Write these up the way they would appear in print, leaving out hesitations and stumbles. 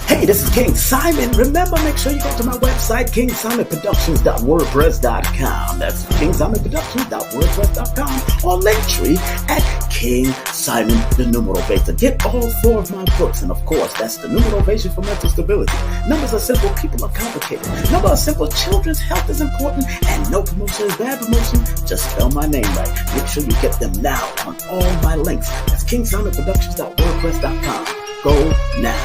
Hey, this is King Simon. Remember, make sure you go to my website, kingsimonproductions.wordpress.com. That's kingsimonproductions.wordpress.com, or Linktree at King Simon the Numerovation. Get all 4 of my books, and of course, that's the Numerovation for Mental Stability. Numbers are simple, people are complicated. Numbers are simple, children's health is important, and no promotion is bad promotion. Just spell my name right. Make sure you get them now on all my links. That's kingsimonproductions.wordpress.com. Go now.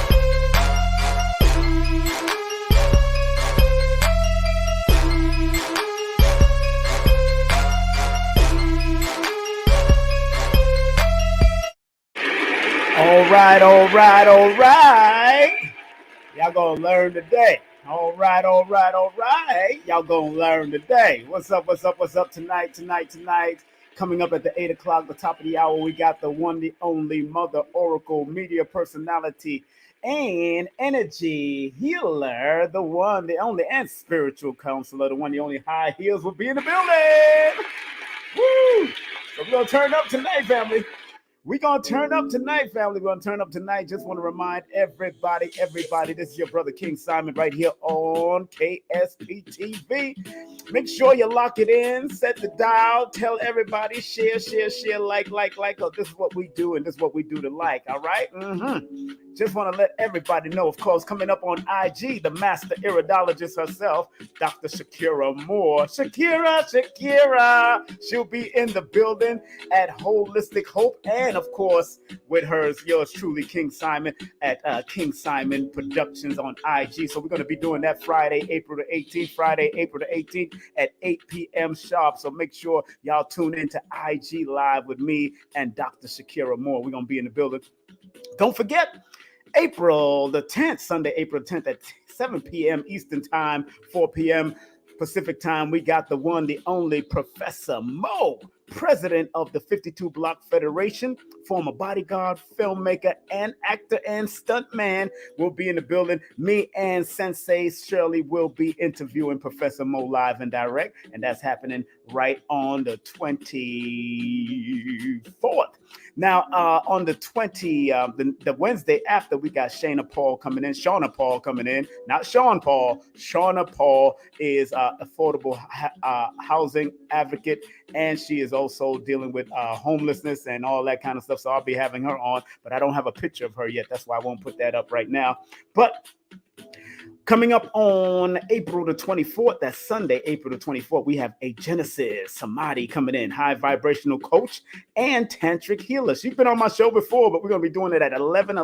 All right. Y'all gonna learn today. All right. Y'all gonna learn today. What's up tonight? Coming up at the 8 o'clock, the top of the hour, we got the one, the only Mother Oracle, media personality, and energy healer, the one, the only, and spiritual counselor, the one, the only High Heels will be in the building. Woo! So we're gonna turn up tonight, family. We're going to turn up tonight, family. We're going to turn up tonight. Just want to remind everybody, this is your brother King Simon right here on KSP-TV. Make sure you lock it in, set the dial, tell everybody, share, like. Oh, this is what we do, and this is what we do to like, all right? Just want to let everybody know, of course, coming up on IG, the master iridologist herself, Dr. Shakira Moore. Shakira. She'll be in the building at Holistic Hope, and of course, with hers, yours truly, King Simon, at King Simon Productions on IG. So we're going to be doing that Friday, April the 18th at 8 p.m. sharp. So make sure y'all tune into IG Live with me and Dr. Shakira Moore. We're going to be in the building. Don't forget, April the 10th, Sunday, April 10th at 7 p.m. Eastern Time, 4 p.m. Pacific Time, we got the one, the only Professor Mo, president of the 52 Block Federation, former bodyguard, filmmaker, and actor and stuntman, will be in the building. Me and Sensei Shirley will be interviewing Professor Mo live and direct, and that's happening right on the 24th. Now, on the the Wednesday after, we got Shauna Paul coming in, not Sean Paul. Shauna Paul is affordable housing advocate, and she is also dealing with homelessness and all that kind of stuff. So I'll be having her on, but I don't have a picture of her yet. That's why I won't put that up right now. But coming up on April the 24th, that's Sunday, April the 24th, we have a Genesis Samadhi coming in, high vibrational coach and tantric healer. She's been on my show before, but we're going to be doing it at 11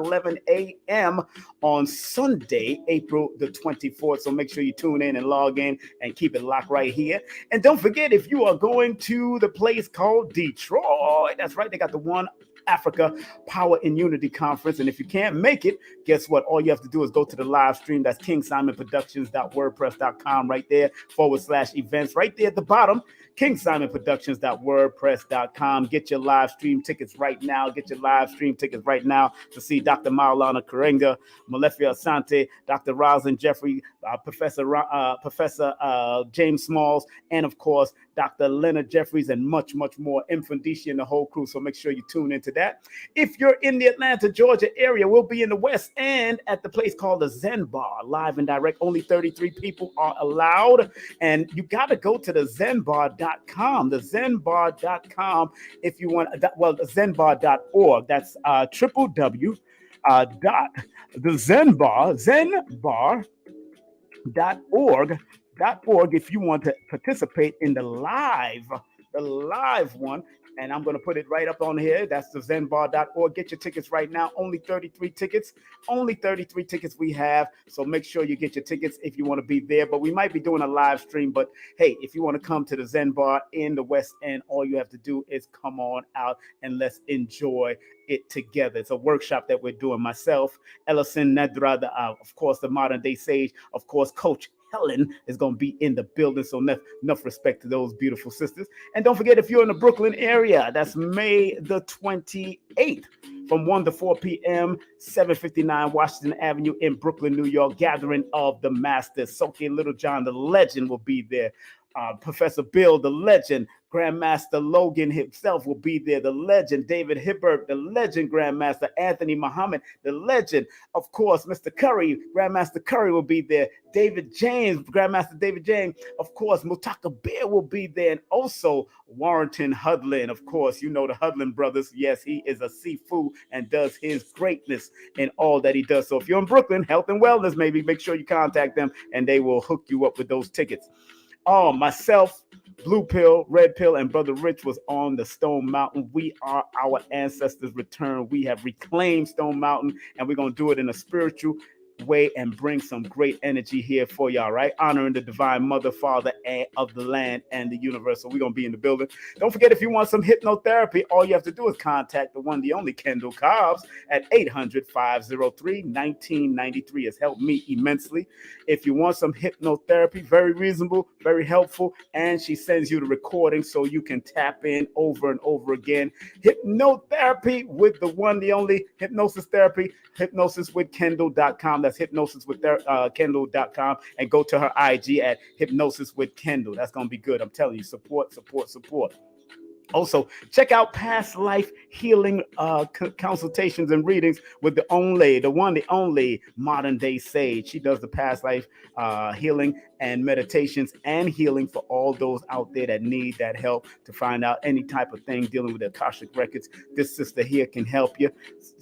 a.m. on Sunday, April the 24th. So make sure you tune in and log in and keep it locked right here. And don't forget, if you are going to the place called Detroit, that's right, they got the One Africa Power and Unity Conference. And if you can't make it, guess what? All you have to do is go to the live stream. That's kingsimonproductions.wordpress.com right there, /events right there at the bottom. kingsimonproductions.wordpress.com. Get your live stream tickets right now. to see Dr. Maulana Karenga, Malefia Asante, Dr. Roslyn Jeffrey, Professor James Smalls, and of course, Dr. Leonard Jeffries, and much more, Infandicia and the whole crew. So make sure you tune into that. If you're in the Atlanta, Georgia area, we'll be in the West End at the place called the Zen Bar, live and direct. Only 33 people are allowed. And you got to go to the zenbar.com, zenbar.com if you want, zenbar.org. That's zenbar.org if you want to participate in the live one. And I'm going to put it right up on here. That's the zenbar.org. Get your tickets right now. Only 33 tickets we have. So make sure you get your tickets if you want to be there. But we might be doing a live stream. But hey, if you want to come to the Zen Bar in the West End, all you have to do is come on out and let's enjoy it together. It's a workshop that we're doing. Myself, Ellison Nedra, of course, the modern day sage, of course, Coach Helen is going to be in the building. So enough respect to those beautiful sisters. And don't forget, if you're in the Brooklyn area, that's May the 28th from 1 to 4 p.m., 759 Washington Avenue in Brooklyn, New York, gathering of the masters. Soke Littlejohn, the legend, will be there. Professor Bill, the legend, Grandmaster Logan himself will be there. The legend, David Hibbert, the legend, Grandmaster Anthony Muhammad, the legend. Of course, Mr. Curry, Grandmaster Curry will be there. David James, Grandmaster David James. Of course, Mutaka Bear will be there. And also Warrington Hudlin. Of course, you know the Hudlin brothers. Yes, he is a Sifu and does his greatness in all that he does. So if you're in Brooklyn, health and wellness, maybe make sure you contact them and they will hook you up with those tickets. Oh, myself, Blue Pill, Red Pill, and Brother Rich was on the Stone Mountain. We are our ancestors' return. We have reclaimed Stone Mountain, and we're going to do it in a spiritual way and bring some great energy here for y'all, right? Honoring the divine mother, father of the land and the universe. So we're going to be in the building. Don't forget, if you want some hypnotherapy, all you have to do is contact the one, the only Kendall Cobbs at 800-503-1993. It's helped me immensely. If you want some hypnotherapy, very reasonable, very helpful, and she sends you the recording so you can tap in over and over again. Hypnotherapy with the one, the only hypnosis therapy, hypnosiswithkendall.com. That's hypnosiswithkendall.com, and go to her IG at hypnosiswithkendall. That's going to be good. I'm telling you, support. Also, check out past life healing consultations and readings with the one, the only modern day sage. She does the past life healing and meditations and healing for all those out there that need that help to find out any type of thing dealing with the Akashic records. This sister here can help you.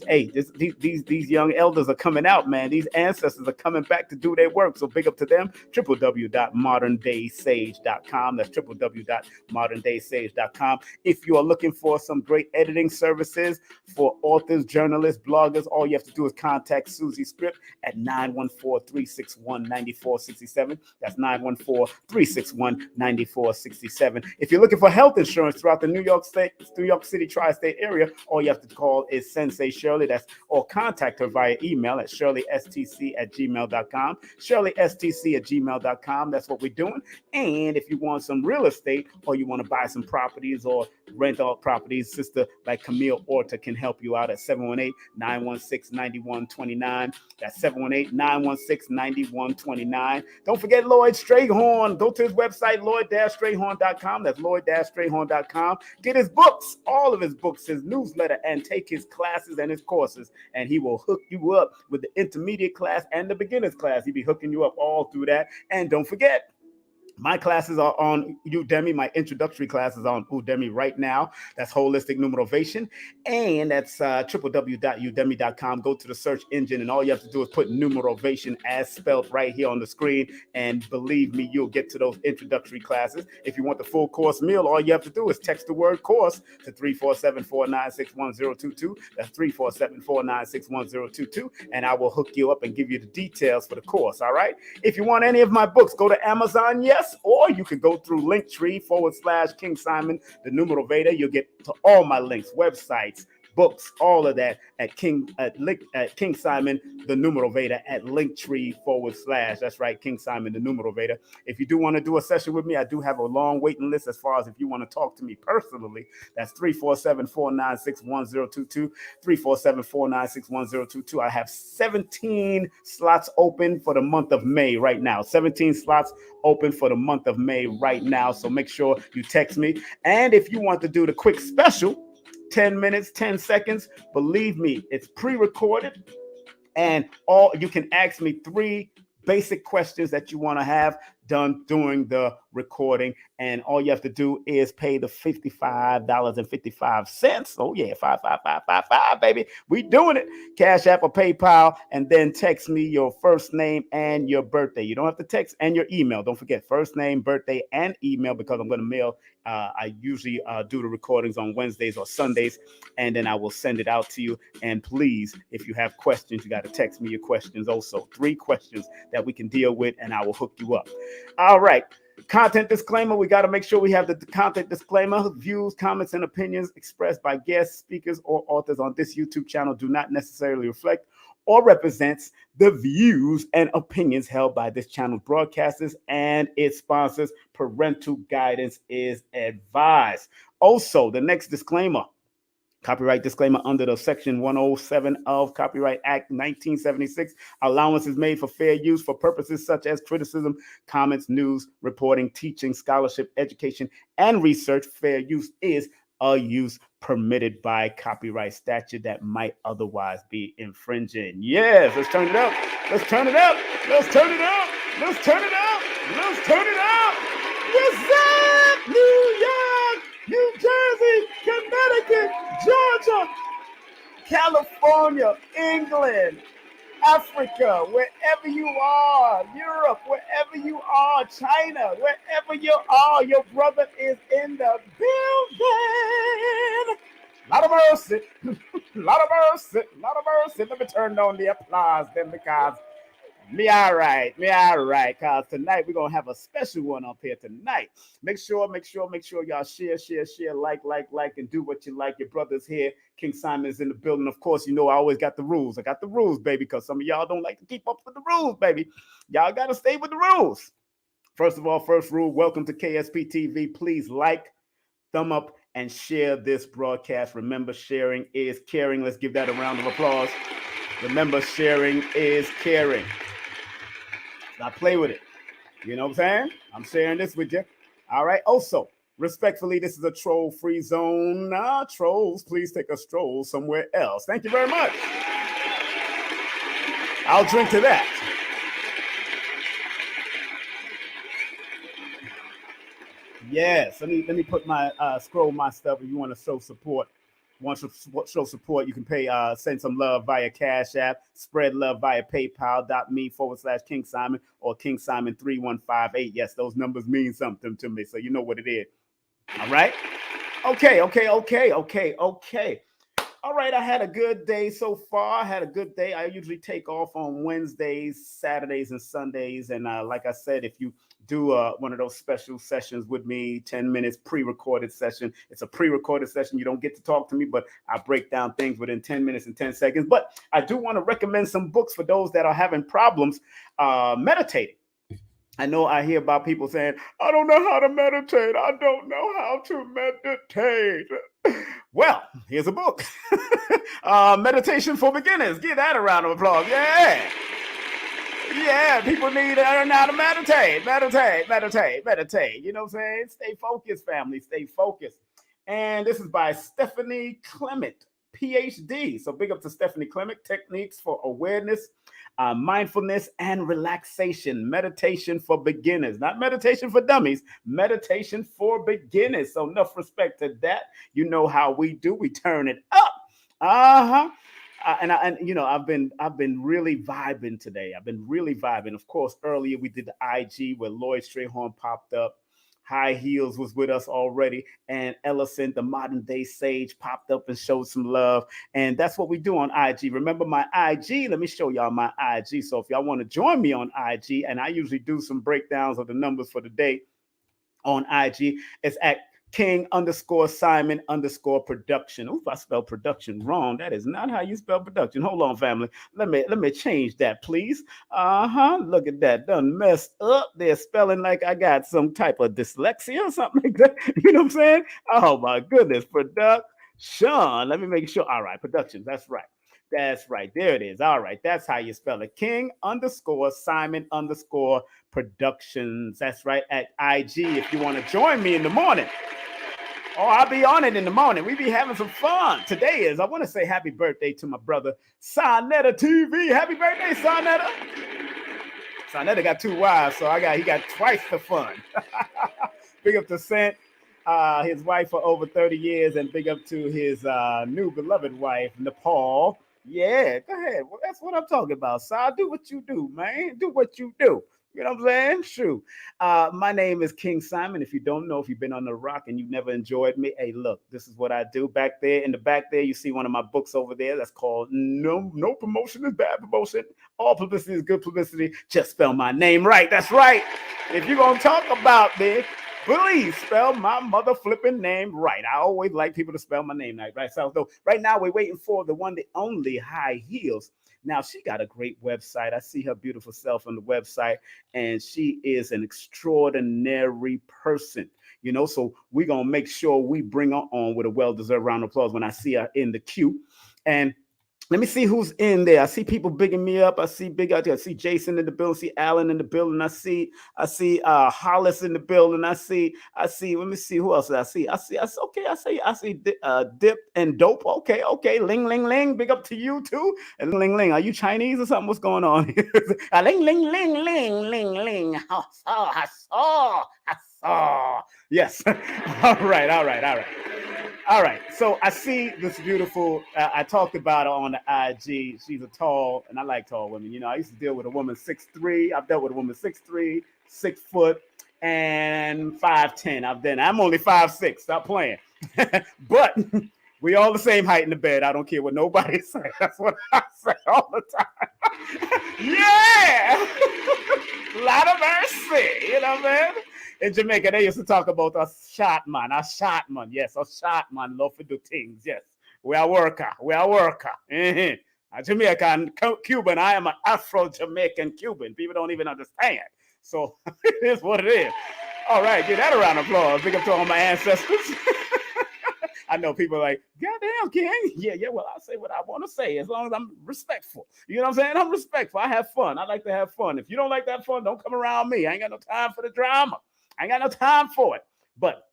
Hey, these young elders are coming out, man. These ancestors are coming back to do their work. So big up to them. www.moderndaysage.com. That's www.moderndaysage.com. If you are looking for some great editing services for authors, journalists, bloggers, all you have to do is contact Susie Script at 914-361-9467. That's 914-361-9467. If you're looking for health insurance throughout the New York City tri-state area, all you have to call is Sensei Shirley. Or contact her via email at shirleystc@gmail.com. shirleystc@gmail.com. That's what we're doing. And if you want some real estate or you want to buy some properties or rent out properties, sister like Camille Orta can help you out at 718-916-9129. That's 718-916-9129. Don't forget Lloyd Strayhorn. Go to his website, lloyd-strayhorn.com. That's lloyd-strayhorn.com. Get his books, all of his books, his newsletter, and take his classes and his courses, and he will hook you up with the intermediate class and the beginner's class. He'll be hooking you up all through that. And don't forget, my classes are on Udemy. My introductory classes are on Udemy right now. That's Holistic Numerovation. And that's www.udemy.com. Go to the search engine, and all you have to do is put Numerovation as spelled right here on the screen. And believe me, you'll get to those introductory classes. If you want the full course meal, all you have to do is text the word course to 347-496-1022. That's 347-496-1022. And I will hook you up and give you the details for the course. All right. If you want any of my books, go to Amazon. Yes. Or you can go through Linktree/King Simon, the Numero Veda. You'll get to all my links, websites, books, all of that at King Simon, the Numero Veda at Linktree/ that's right, King Simon, the Numero Veda. If you do want to do a session with me, I do have a long waiting list as far as if you want to talk to me personally. That's 347-496-1022, 347-496-1022. I have 17 slots open for the month of May right now. 17 slots open for the month of May right now. So make sure you text me. And if you want to do the quick special, 10 minutes, 10 seconds. Believe me, it's pre-recorded, and all you can ask me 3 basic questions that you want to have done during the recording, and all you have to do is pay the $55.55. Oh yeah, 55555, baby. We doing it. Cash App or PayPal, and then text me your first name and your birthday. You don't have to text, and your email. Don't forget first name, birthday, and email, because I'm going to mail. I usually do the recordings on Wednesdays or Sundays, and then I will send it out to you. And please, if you have questions, you got to text me your questions also. 3 questions that we can deal with, and I will hook you up. All right. Content disclaimer. We got to make sure we have the content disclaimer. Views, comments, and opinions expressed by guests, speakers, or authors on this YouTube channel do not necessarily reflect or represents the views and opinions held by this channel's broadcasters and its sponsors. Parental guidance is advised. Also, the next disclaimer. Copyright disclaimer under the Section 107 of Copyright Act 1976. Allowance is made for fair use for purposes such as criticism, comments, news, reporting, teaching, scholarship, education, and research. Fair use is a use permitted by copyright statute that might otherwise be infringing. Yes, let's turn it up. Let's turn it up. Let's turn it up. Let's turn it up. Let's turn it up. What's up, New York, New Jersey, Connecticut, Georgia, California, England, Africa, wherever you are, Europe, wherever you are, China, wherever you are, your brother is in the building. Lot of mercy, lot of mercy, lot of mercy. Let me turn on the applause then, because me all right, cause tonight we're gonna have a special one up here tonight. Make sure y'all share, like, and do what you like. Your brother's here. King Simon's in the building. Of course, you know I always got the rules. I got the rules, baby, because some of y'all don't like to keep up with the rules, baby. Y'all gotta stay with the rules. First of all, first rule, welcome to KSP TV. Please like, thumb up, and share this broadcast. Remember, sharing is caring. Let's give that a round of applause. Remember, sharing is caring. Not play with it. You know what I'm saying? I'm sharing this with you. All right. Also, respectfully, this is a troll-free zone. Trolls, please take a stroll somewhere else. Thank you very much. I'll drink to that. Yes. Let me put my scroll my stuff. If you want to show support. Want to show support, you can send some love via Cash App, spread love via paypal.me/King Simon or King Simon 3158. Yes, those numbers mean something to me, so you know what it is. All right. Okay. All right, I had a good day so far. I had a good day. I usually take off on Wednesdays, Saturdays, and Sundays. And like I said, if you do one of those special sessions with me, 10 minutes pre-recorded session. It's a pre-recorded session. You don't get to talk to me, but I break down things within 10 minutes and 10 seconds. But I do want to recommend some books for those that are having problems meditating. I know I hear about people saying, I don't know how to meditate. I don't know how to meditate. Well, here's a book. Meditation for Beginners. Give that a round of applause. Yeah. Yeah, people need to learn how to meditate. You know what I'm saying? Stay focused, family. Stay focused. And this is by Stephanie Clement, PhD. So big up to Stephanie Clement. Techniques for awareness, mindfulness, and relaxation. Meditation for beginners. Not meditation for dummies. Meditation for beginners. So enough respect to that. You know how we do. We turn it up. And you know, I've been really vibing today. I've been really vibing. Of course, earlier we did the IG where Lloyd Strayhorn popped up. High Heels was with us already, and Ellison, the modern day sage, popped up and showed some love. And that's what we do on IG. Remember my IG? Let me show y'all my IG. So if y'all want to join me on IG, and I usually do some breakdowns of the numbers for the day on IG, it's at King_Simon_production. Ooh, I spelled production wrong. That is not how you spell production. Hold on, family. Let me change that, please. Look at that. Done messed up. They're spelling like I got some type of dyslexia or something like that. You know what I'm saying? Oh my goodness. Production. Let me make sure. All right, production. That's right. That's right. There it is. All right. That's how you spell it. King_Simon_productions. That's right. At IG. If you want to join me in the morning. Oh, I'll be on it in the morning. We be having some fun. Today is, I want to say happy birthday to my brother, Sonetta TV. Happy birthday, Sonetta. Sonetta got 2 wives, so he got twice the fun. Big up to Sant, his wife for over 30 years, and big up to his new beloved wife, Nepal. Yeah, go ahead. Well, that's what I'm talking about. So do what you do, man. Do what you do. You know what I'm saying? Shoot. My name is King Simon. If you don't know, if you've been on the rock and you've never enjoyed me, hey, look, this is what I do. Back there, in the back there, you see one of my books over there. That's called No Promotion is Bad Promotion. All publicity is good publicity. Just spell my name right. That's right. If you're going to talk about me, please spell my mother flipping name right. I always like people to spell my name right. So right now, we're waiting for the one, the only High Heels Now she got a great website. I see her beautiful self on the website, and she is an extraordinary person. So we're gonna make sure we bring her on with a well-deserved round of applause when I see her in the queue. And let me see who's in there. I see people bigging me up. I see Big out there. I see Jason in the building. I see Alan in the building. I see Hollis in the building. I see. Let me see who else I see. I see Dip and Dope. Okay. Ling ling ling. Big up to you too. And ling ling. Are you Chinese or something? What's going on here? Ling ling ling ling ling ling. I saw. Yes. All right. So I see this beautiful. I talked about her on the IG. She's a tall, and I like tall women. I used to deal with a woman 6'3". I've dealt with a woman 6'3", 6 foot, and 5'10". I'm only 5'6". Stop playing. But we all the same height in the bed. I don't care what nobody says. That's what I say all the time. Yeah. Lot of mercy. You know, man. In Jamaica, they used to talk about a shot man. Yes, a shot man love to do things. Yes, we are worker. Mm-hmm. A Jamaican Cuban. I am an Afro-Jamaican Cuban. People don't even understand. So it is what it is. All right, give that a round of applause. Big up to all my ancestors. I know people are like, goddamn, King. Yeah, well, I'll say what I want to say as long as I'm respectful. You know what I'm saying? I'm respectful. I have fun. I like to have fun. If you don't like that fun, don't come around me. I ain't got no time for the drama. I ain't got no time for it. But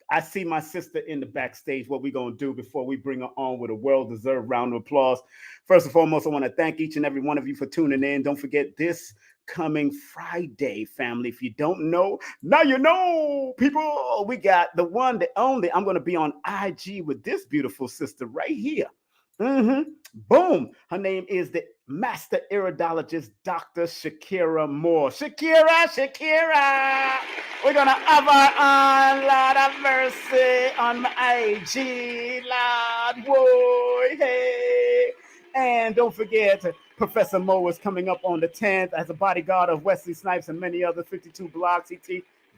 I see my sister in the backstage. What we going to do before we bring her on with a well-deserved round of applause. First and foremost, I want to thank each and every one of you for tuning in. Don't forget this coming Friday, family. If you don't know, now you know, people. We got the one, the only. I'm going to be on IG with this beautiful sister right here. Boom. Her name is the Master Iridologist, Dr. Shakira Moore. Shakira. We're going to have her on, Lord of mercy, on my IG, Lord, boy, hey. And don't forget, Professor Mo is coming up on the 10th as a bodyguard of Wesley Snipes and many other 52 blocks.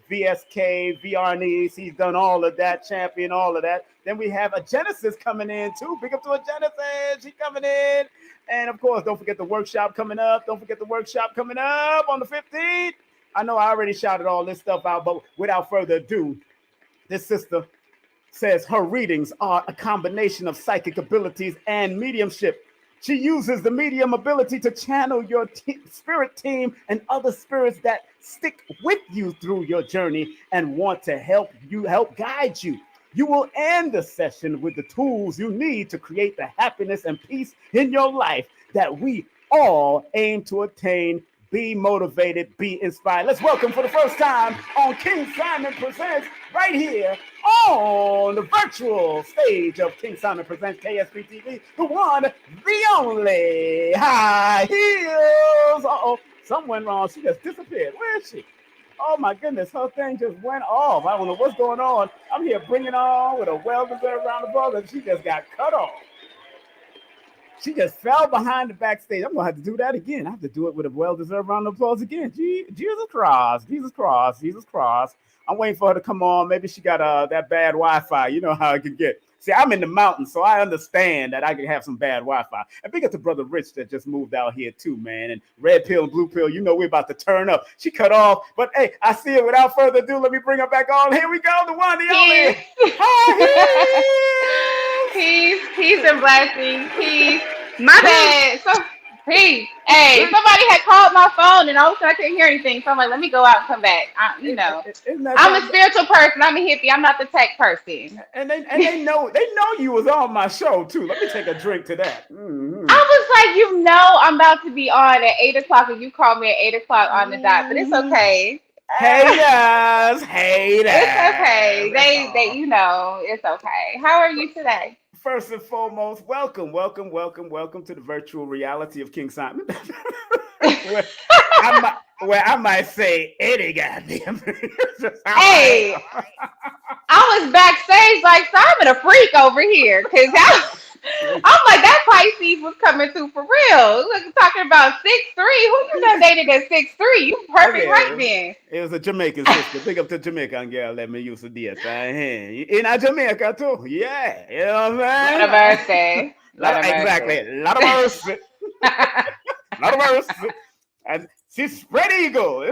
VSK, VRNEs, he's done all of that, champion, all of that. Then we have a Genesis coming in too. Big up to a Genesis, she's coming in. And of course, don't forget the workshop coming up. On the 15th. I know I already shouted all this stuff out, but without further ado, this sister says her readings are a combination of psychic abilities and mediumship. She uses the medium ability to channel your spirit team and other spirits that stick with you through your journey and want to help guide you. You will end the session with the tools you need to create the happiness and peace in your life that we all aim to attain. Be motivated, be inspired. Let's welcome for the first time on King Simon Presents right here on the virtual stage of King Simon Presents KSP TV, the one, the only High Heels. Something went wrong. She just disappeared. Where is she? Oh my goodness, her thing just went off. I don't know what's going on. I'm here bringing her on with a well-deserved round of applause, and she just got cut off. She just fell behind the backstage. I'm going to have to do that again. I have to do it with a well-deserved round of applause again. Jesus Christ. I'm waiting for her to come on. Maybe she got that bad Wi-Fi. You know how it can get. See, I'm in the mountains, so I understand that I can have some bad Wi-Fi. And big up to Brother Rich that just moved out here too, man. And Red Pill and Blue Pill, you know we're about to turn up. She cut off, but hey, I see it. Without further ado, let me bring her back on. Here we go, the one, the only. Peace and blessings. Peace. My bad. Peace. Hey, somebody had called my phone and all of a sudden I couldn't hear anything. So I'm like, let me go out and come back. I'm a spiritual person. I'm a hippie. I'm not the tech person. And they know you was on my show too. Let me take a drink to that. Mm-hmm. I was like, I'm about to be on at 8:00 and you called me at 8:00 on the dot, but it's okay. Haters. It's okay. They it's okay. How are you today? First and foremost, welcome to the virtual reality of King Simon. where I might say any goddamn. Hey, I was backstage like Simon a freak over here because I'm like that Pisces was coming through for real. Look, talking about 6'3". Who you done dated at 6'3"? You perfect right then. It was a Jamaican sister. Big up to Jamaican girl. Let me use the DS. In Jamaica too. Yeah, you know what I'm saying. Lot of birthday. Exactly. A lot of mercy. Not a verse. And she's spread eagle.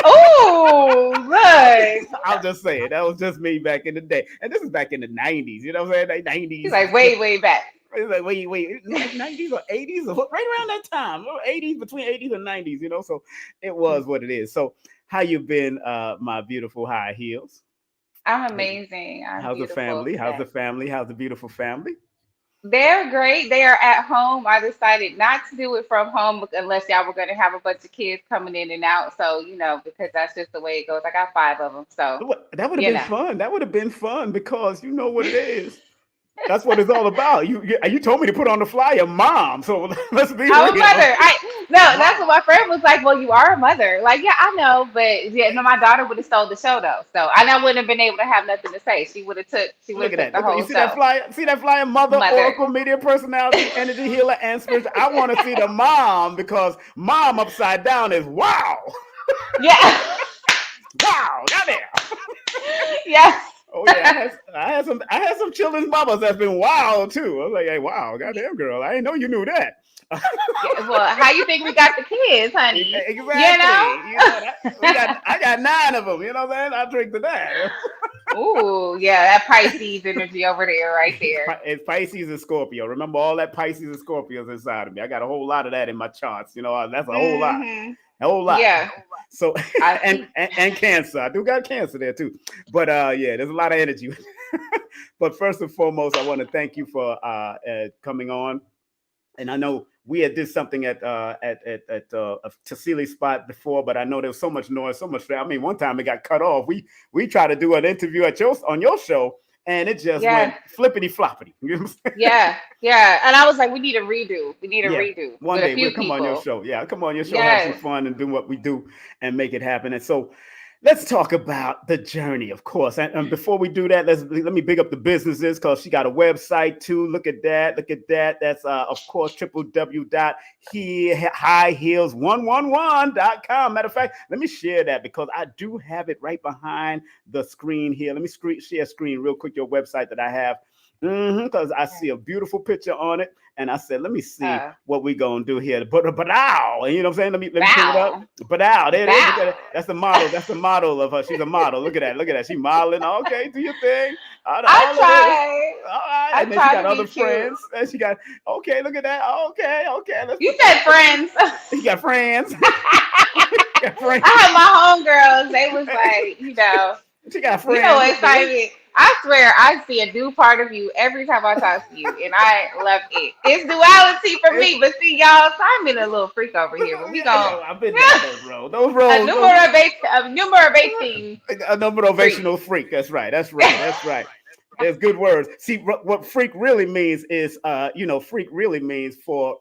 Oh, look. I'll just say it. That was just me back in the day. And this is back in the 90s. You know what I'm saying? Like He's 90s. like way back. It's like, wait, 90s or 80s? Or right around that time. 80s, between 80s and 90s, you know? So it was what it is. So how you been, my beautiful high heels? I'm amazing. I'm How's the beautiful. family? How's the family? How's the beautiful family? They're great. They are at home. I decided not to do it from home unless y'all were going to have a bunch of kids coming in and out. So, because that's just the way it goes. I got five of them. So, That would have you been know. fun. That would have been fun because you know what it is. That's what it's all about. You told me to put on the flyer, mom. So let's be I'm a real. mother. No, that's what Mom. my friend was like. Well, you are a mother. Like, yeah, I know, but yeah, no, my daughter would have stole the show though. So I wouldn't have been able to have nothing to say. She would Look have at took that. the Look at you whole see that show. flyer? See that flyer? Mother, Mother. Oracle, media personality, energy healer, and spiritual. I want to see the mom because mom upside down is wow. Yeah. Wow. Got there. Yeah. Oh yeah, I had some children's mamas that's been wild too. I was like, hey, wow, goddamn girl, I didn't know you knew that. Yeah, well, how you think we got the kids, honey? You know? Exactly. I got 9 of them. You know what I'm saying? I drink to that. Ooh, yeah, that Pisces energy over there, right there. It's Pisces and Scorpio. Remember all that Pisces and Scorpios inside of me. I got a whole lot of that in my charts. That's a whole lot. Hmm. A whole lot. Yeah, So I and, see. and Cancer. I do got Cancer there too. But yeah, there's a lot of energy. But first and foremost, I want to thank you for coming on. And I know we had did something at a Tassili spot before, but I know there was so much noise, so much. I mean, one time it got cut off. We tried to do an interview on your show, and it just Yeah, went flippity floppity. You know what I'm saying? yeah. And I was like, we need a redo. We need a Yeah. redo One with a day we'll few come on your people. show. Yeah, come on your show, have some Yes. fun, and do what we do and make it happen. And so let's talk about the journey, of course. And before we do that, let me big up the businesses because she got a website too. Look at that. Look at that. That's of course www.highheels111.com. Matter of fact, let me share that because I do have it right behind the screen here. Let me share screen real quick, your website that I have. Because I see a beautiful picture on it, and I said, "Let me see Uh, what we gonna do here." But ow, and you know what I'm saying? Let me pull it up. bow, But ow, there it is. Look at it. bow. That's the model. That's the model of her. She's a model. Look at that. Look at that. She modeling. Okay, do your thing. I All of this. tried. All right, I and then she tried got to be other cute. friends. And she got okay. Look at that. Okay. Let's You put said that. friends. She got friends. Got friends. I had my homegirls. They was like, She got you know friends. what Look at this. excited. I swear I see a new part of you every time I talk to you, and I love it. It's duality for It's, me, but see, y'all, so I'm in a little freak over here, but we yeah, gon' I've been down those roads. Those a roads. numero a numero 18 A freak. motivational freak. That's right. That's right. That's right. There's good words. See, what freak really means is, freak really means for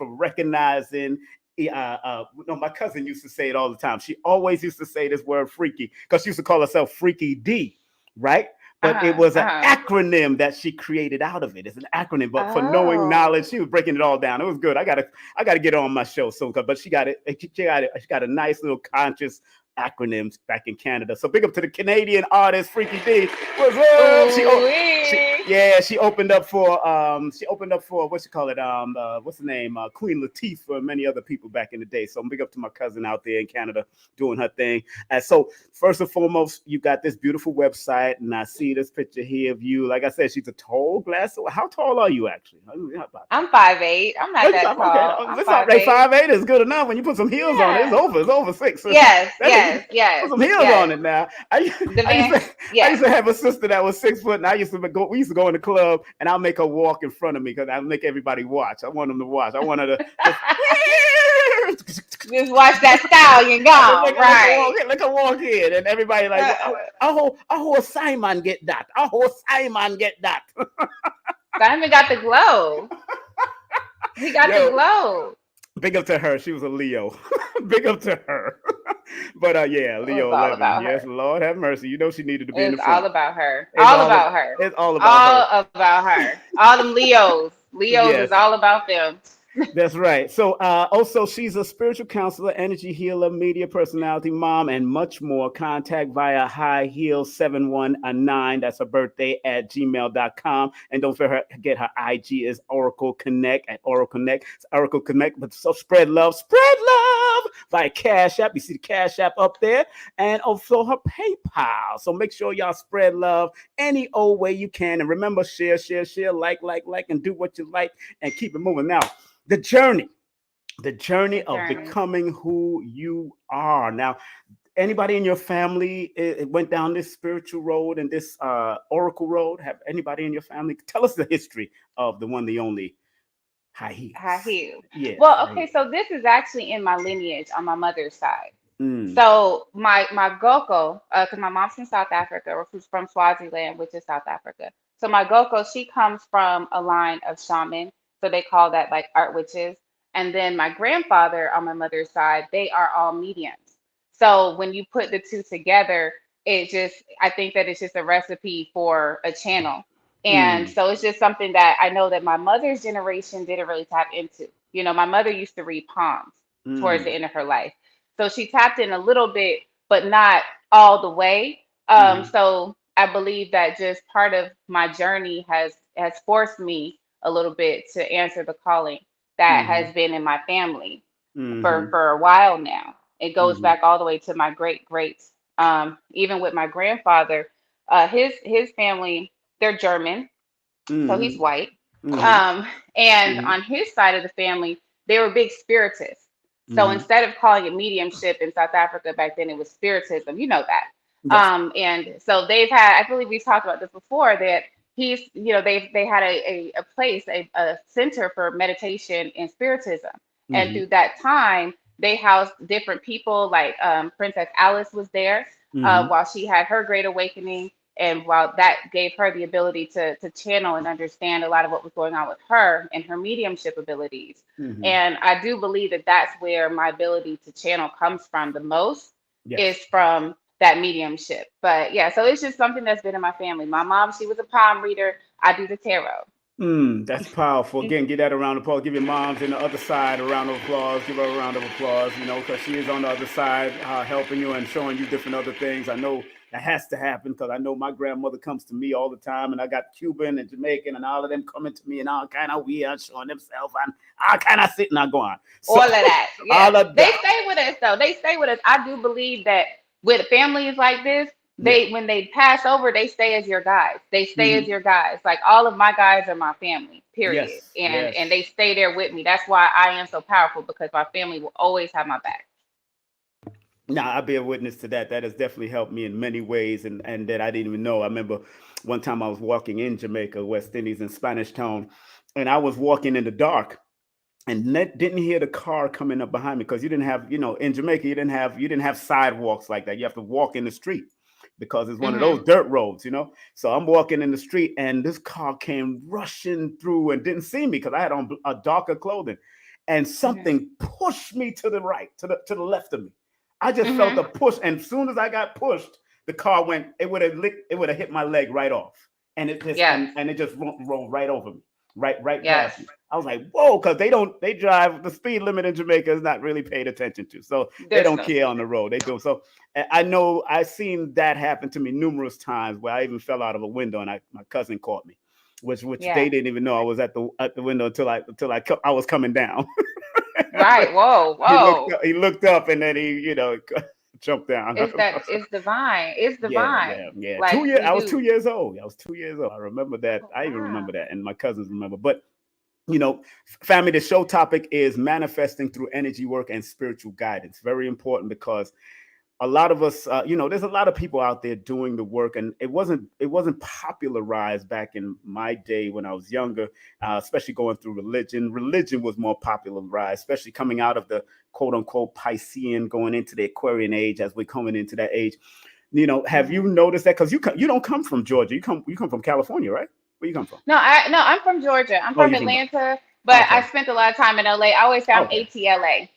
recognizing. No, my cousin used to say it all the time. She always used to say this word freaky because she used to call herself Freaky D, right? But it Uh-huh. was an Uh-huh. acronym that she created out of it. It's an acronym, but for knowing Oh. knowledge, she was breaking it all down. It was good. I gotta get her on my show soon. But she got it. She got a nice little conscious acronyms back in Canada. So big up to the Canadian artist Freaky D. What's up? Ooh. She opened up for what you call it what's the name Queen Latifah and many other people back in the day. So I'm big up to my cousin out there in Canada doing her thing. And so first and foremost, you got this beautiful website, and I see this picture here of you. Like I said, she's a tall glass. How tall are you actually? How about I'm 5'8". I'm not that okay, tall. I'm it's all five right. eight. 5'8" is good enough. When you put some heels on it, it's Yeah. over. It's over 6. Yes, That means you yes, put yes, some heels on yes. it now. The I used van. to I Yes. used to have a sister that was 6 foot, and we used to go in the club, and I'll make her walk in front of me because I make everybody watch. I want them to watch. I want her to just Just watch that stallion gone. Right. let her walk in, and everybody like, Uh, well, I hope Simon get that. I hope Simon get that. Simon got the glow. He got the Yo, glow. big up to her. She was a Leo. Big up to her. But yeah, It was Leo all 11. about Yes, her. Lord have mercy. You know she needed to be in the It's all front. about her. It's All all about her. it's all about her. All about her. All them Leos. Leos is Yes. all about them. That's right. So, also, she's a spiritual counselor, energy healer, media personality, mom, and much more. Contact via high heel 719. That's her birthday at gmail.com. And don't forget her IG is Oracle Connect at Oracle Connect. It's Oracle Connect. But so spread love via Cash App. You see the Cash App up there. And also her PayPal. So make sure y'all spread love any old way you can. And remember, share, like, and do what you like and keep it moving. Now, the journey The of journey. becoming who you are. Now, anybody in your family it went down this spiritual road and this oracle road? Have anybody in your family tell us the history of the one, the only high High heels? heels. Yes, Well, high okay, heels. so this is actually in my lineage on my mother's side. Mm, So my Goko, because my mom's from South Africa, or who's from Swaziland, which is South Africa. So my Goko, she comes from a line of shaman. So they call that like art witches. And then my grandfather on my mother's side, they are all mediums. So when you put the two together, it just I think that it's just a recipe for a channel. And mm, so it's just something that I know that my mother's generation didn't really tap into. You know, my mother used to read palms towards the mm, end of her life. So she tapped in a little bit, but not all the way. mm, So I believe that just part of my journey has forced me a little bit to answer the calling that mm, has been in my family mm, for a while now. It goes mm, back all the way to my great greats. Even with my grandfather, his family, they're German, so he's mm, white. mm, Um, and mm, on his side of the family, they were big spiritists. So mm. instead of calling it mediumship in South Africa back then, it was spiritism. You know that. Yes. And so they've had, I believe we've talked about this before, that they had a place, a center for meditation and spiritism. And Mm-hmm. through that time, they housed different people, like Princess Alice was there Mm-hmm. while she had her great awakening. And while that gave her the ability to channel and understand a lot of what was going on with her and her mediumship abilities. Mm-hmm. And I do believe that that's where my ability to channel comes from the most, is Yes. from that mediumship. But yeah, so it's just something that's been in my family. My mom, she was a palm reader. I do the tarot. That's powerful. Again, give that a round of applause. Give your moms in the other side a round of applause. Give her a round of applause, because she is on the other side helping you and showing you different other things. I know that has to happen because I know my grandmother comes to me all the time, and I got Cuban and Jamaican and all of them coming to me and all kind of weird, showing themselves, and all kind of sitting and going. All So, of that. Yeah. all of They that. stay with us though. They stay with us. I do believe that with families like this, Yeah. they when they pass over, they stay as your guides. They stay as Mm-hmm. your guides. Like all of my guides are my family, period. Yes. And Yes. they stay there with me. That's why I am so powerful, because my family will always have my back. Now, I'll be a witness to that. That has definitely helped me in many ways, and that I didn't even know. I remember one time I was walking in Jamaica, West Indies, in Spanish Town, and I was walking in the dark, and didn't hear the car coming up behind me because you didn't have, in Jamaica, you didn't have sidewalks like that. You have to walk in the street because it's one of Hmm. those dirt roads. So I'm walking in the street, and this car came rushing through and didn't see me because I had on a darker clothing, and Hmm. something pushed me to the right, to the left of me. I just felt Hmm. a push, and as soon as I got pushed, the car went. It would have hit my leg right off, and it just Yes. and it just rolled right over me, right Yes. past me. I was like, whoa, because they drive the speed limit in Jamaica is not really paid attention to, so they There's don't no care speed on the limit. road. They do so. I know I've seen that happen to me numerous times where I even fell out of a window, and my cousin caught me, which they Yeah. didn't even know I was at the window until I was coming down. Right. Whoa. Whoa. He looked up, and then he jumped down. It's divine. It's Yeah, yeah, divine. yeah. Like 2 years. we I was two do. years old. I was 2 years old. I remember that. Oh, I even remember wow. that, and my cousins remember. But family, the show topic is manifesting through energy work and spiritual guidance. Very important because a lot of us, there's a lot of people out there doing the work, and it wasn't popularized back in my day when I was younger, especially going through religion. Religion was more popularized, especially coming out of the quote unquote Piscean, going into the Aquarian age as we're coming into that age. Have you Hmm. noticed that? Because you don't come from Georgia, you come from California, right? Where you come from? No, I'm from Georgia. I'm Oh, from you from Atlanta, but I okay, spent a lot of time in LA. I always say I'm okay. ATLA.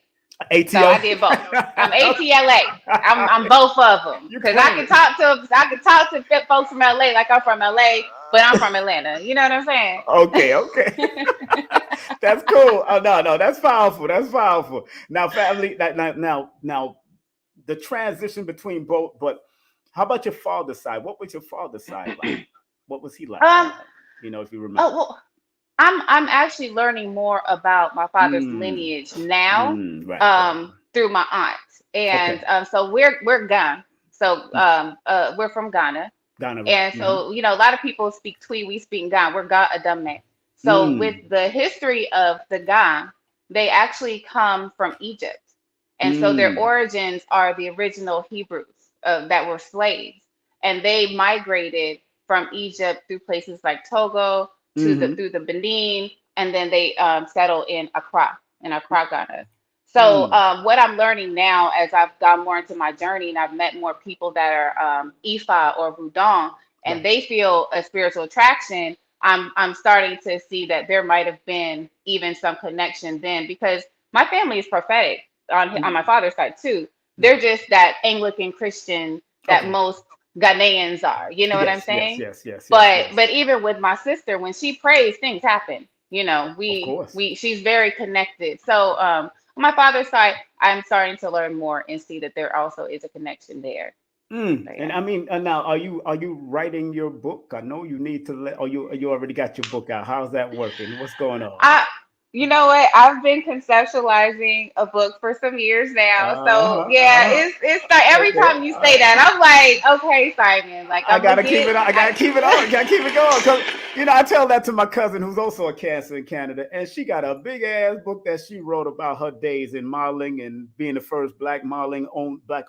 So ATL. I did both. I'm ATLA. I'm both of them, You because claim it. I can talk to folks from LA like I'm from LA, but I'm from Atlanta. You know what I'm saying? Okay, okay. That's cool. Oh no, no, that's powerful. That's powerful. Now, family. Now, the transition between both. But how about your father's side? What was your father's side like? What was he like? Um, If you oh remember. well, I'm actually learning more about my father's Mm, lineage now, right, right. through my aunt, and Okay. so we're Ghana, so we're from Ghana, Ghana, right. and so a lot of people speak Twi, we speak Ghana, we're Ga Adamne. So with Mm, the history of the Ga, they actually come from Egypt, and so their mm, origins are the original Hebrews that were slaves, and they migrated from Egypt through places like Togo to the mm-hmm, through the Benin, and then they settled in Accra, Ghana. So mm, what I'm learning now, as I've gone more into my journey and I've met more people that are Ifa or Rudong, and right. they feel a spiritual attraction, I'm starting to see that there might have been even some connection then, because my family is prophetic on my Mm, father's side too. They're right. just that Anglican Christian that Okay. most Ghanaians are. You know what I'm Yes, yes, saying? yes, yes, yes, But yes. but even with my sister, when she prays, things happen. Of course. She's very connected. So on my father's side, I'm starting to learn more and see that there also is a connection there. So And yeah. I mean, now are you writing your book? I know you need to let. Or you already got your book out. How's that working? What's going on? I, you know what? I've been conceptualizing a book for some years now. Uh So huh. yeah, Uh huh. it's like every Okay. time you say that, I'm like, okay, Simon, like I I'm gonna gotta keep get, it on. I gotta keep it on. Gotta keep it going. Cause I tell that to my cousin who's also a Cancer in Canada, and she got a big ass book that she wrote about her days in modeling and being the first black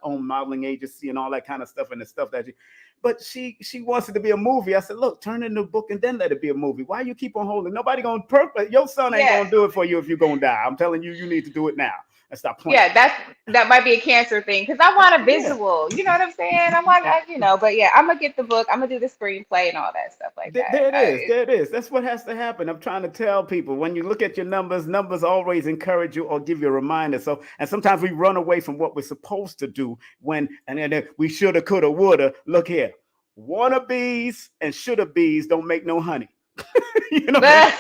owned modeling agency and all that kind of stuff and the stuff that she. But she wants it to be a movie. I said, look, turn it into a book and then let it be a movie. Why you keep on holding? Nobody gonna purpose. Your son ain't yeah. gonna do it for you if you're gonna die. I'm telling you, you need to do it now and stop playing. Yeah, that might be a cancer thing because I want a Yeah. visual. You know what I'm saying? I want, but yeah, I'm gonna get the book. I'm gonna do the screenplay and all that stuff like that. There it is. There it is. That's what has to happen. I'm trying to tell people when you look at your numbers, numbers always encourage you or give you a reminder. So, and sometimes we run away from what we're supposed to do and then we shoulda, coulda, woulda. Look here, wannabes and shoulda bees don't make no honey. You know, that's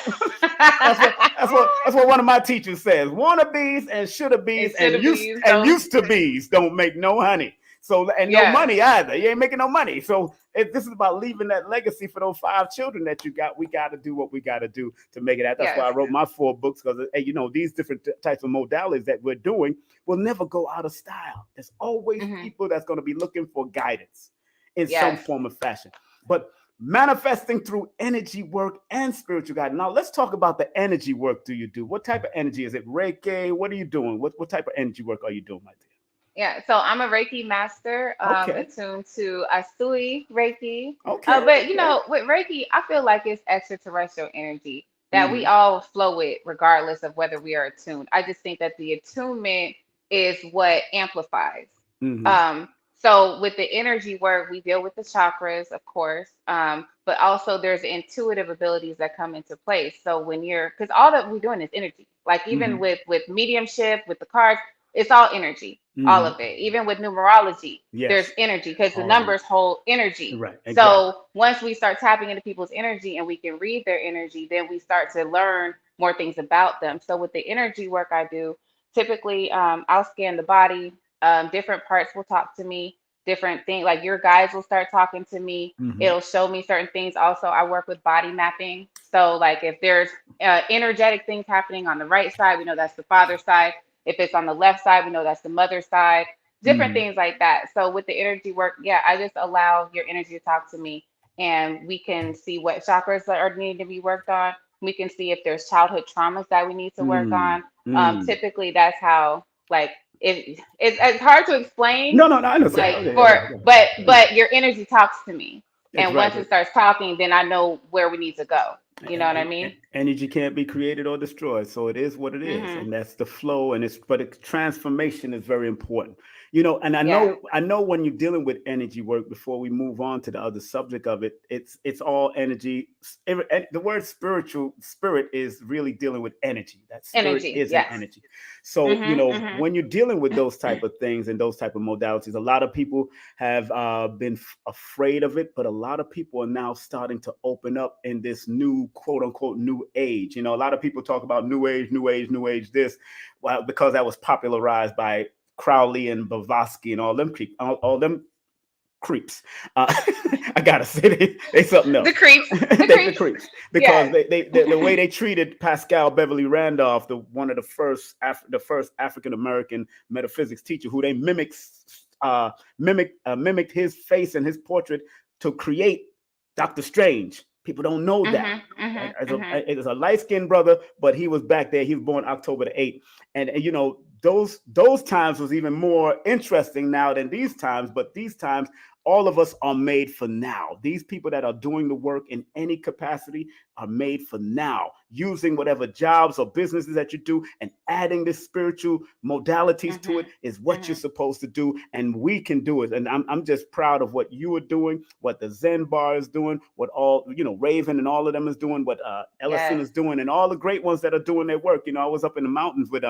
what one of my teachers says. Wannabes and shoulda bees It should and have been so. used to bees don't make no honey. So and no Yes, money either. You ain't making no money. So this is about leaving that legacy for those 5 children that you got. We got to do what we got to do to make it out. That's why yes, I wrote my 4 books because these different types of modalities that we're doing will never go out of style. There's always hmm people that's going to be looking for guidance in some yes, form of fashion. But manifesting through energy work and spiritual guidance. Now let's talk about the energy work. Do you do? What type of energy is it? Reiki? What are you doing? What type of energy work are you doing, my dear? yeah. So I'm a Reiki master, Okay. attuned to Asui Reiki. Okay. But Okay. with Reiki, I feel like it's extraterrestrial energy that we Mm-hmm. all flow with, regardless of whether we are attuned. I just think that the attunement is what amplifies. Mm-hmm. So with the energy work, we deal with the chakras, of course, but also there's intuitive abilities that come into place. So when you're, because all that we're doing is energy. Like even Mm-hmm. with mediumship, with the cards, it's all energy, all Mm-hmm. of it. Even with numerology, there's Yes. energy because the All of numbers it. hold energy. Right. Exactly. So once we start tapping into people's energy and we can read their energy, then we start to learn more things about them. So with the energy work I do, typically I'll scan the body. Different parts will talk to me. Different things like your guides will start talking to me. Mm-hmm. It'll show me certain things. Also, I work with body mapping. So like if there's energetic things happening on the right side, we know that's the father side. If it's on the left side, we know that's the mother side. Different Mm-hmm. things like that. So with the energy work, yeah, I just allow your energy to talk to me, and we can see what chakras that are needing to be worked on. We can see if there's childhood traumas that we need to work Mm. on. Mm. Typically, that's how like it's hard to explain, No, no, no. I understand. like Okay, yeah, for yeah, yeah. but your energy talks to me, That's and right. once it starts talking, then I know where we need to go. You know what I mean? Energy can't be created or destroyed, so it is what it is, Hmm. and that's the flow. And but transformation is very important. And I Yeah. know, when you're dealing with energy work, before we move on to the other subject of it, it's all energy. The word spiritual spirit is really dealing with energy. That spirit Energy. is an Yes. energy. So, Mhm. Mhm. when you're dealing with those type of things and those type of modalities, a lot of people have been afraid of it, but a lot of people are now starting to open up in this new quote unquote new age. A lot of people talk about new age, new age, new age. This, well, because that was popularized by Crowley and Blavatsky and all them creeps. Uh, I gotta say they something The else. creeps. The The creeps. creeps, because Yes. the way they treated Pascal Beverly Randolph, the one of the first African American metaphysics teacher, who they mimicked his face and his portrait to create Doctor Strange. People don't know that. Mhm. Mhm. As Mhm. it is a light skinned brother, but he was back there. He was born October the 8th, and those times was even more interesting now than these times. But these times, all of us are made for now. These people that are doing the work in any capacity are made for now, using whatever jobs or businesses that you do and adding this spiritual modalities to it Mhm. is what you're Mhm. supposed to do. And we can do it. And I'm just proud of what you are doing, what the Zen Bar is doing, what all, Raven and all of them is doing, what Ellison Yes. is doing, and all the great ones that are doing their work. I was up in the mountains with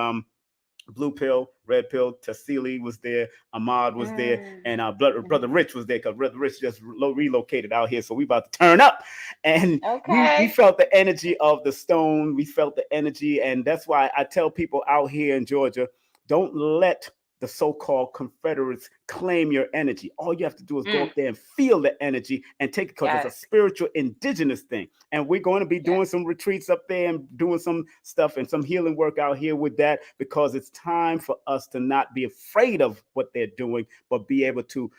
Blue Pill, Red Pill, Tassili was there, Ahmad was there, Mm. and brother Mhm. Rich was there, because brother Rich just relocated out here, so we about to turn up, and we Okay. felt the energy of the stone, we felt the energy, and that's why I tell people out here in Georgia, don't let the so-called Confederates claim your energy. All you have to do is go Mm. up there and feel the energy and take it, because it's a Yes. spiritual indigenous thing. And we're going to be doing Yes. some retreats up there and doing some stuff and some healing work out here with that, because it's time for us to not be afraid of what they're doing, but be able to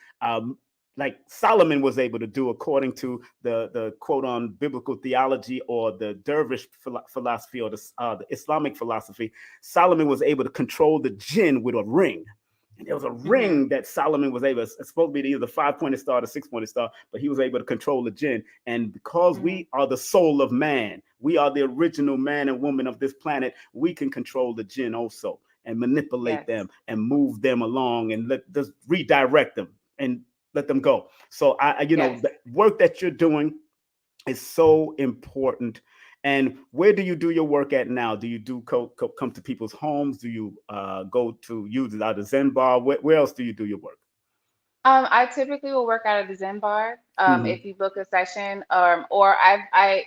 like Solomon was able to do, according to the quote on biblical theology, or the dervish philosophy, or the Islamic philosophy. Solomon was able to control the jinn with a ring. And there was a Mhm. ring that Solomon was able. It's supposed to be either the 5-pointed star or the 6-pointed star, but he was able to control the jinn. And because Mhm. we are the soul of man, we are the original man and woman of this planet, we can control the jinn also, and manipulate Yes. them and move them along and let just redirect them and let them go. So Yes. the work that you're doing is so important. And where do you do your work at now? Do you come to people's homes? Do you go to use it out of Zen bar? Where else do you do your work? I typically will work out of the Zen bar. Hmm. If you book a session, or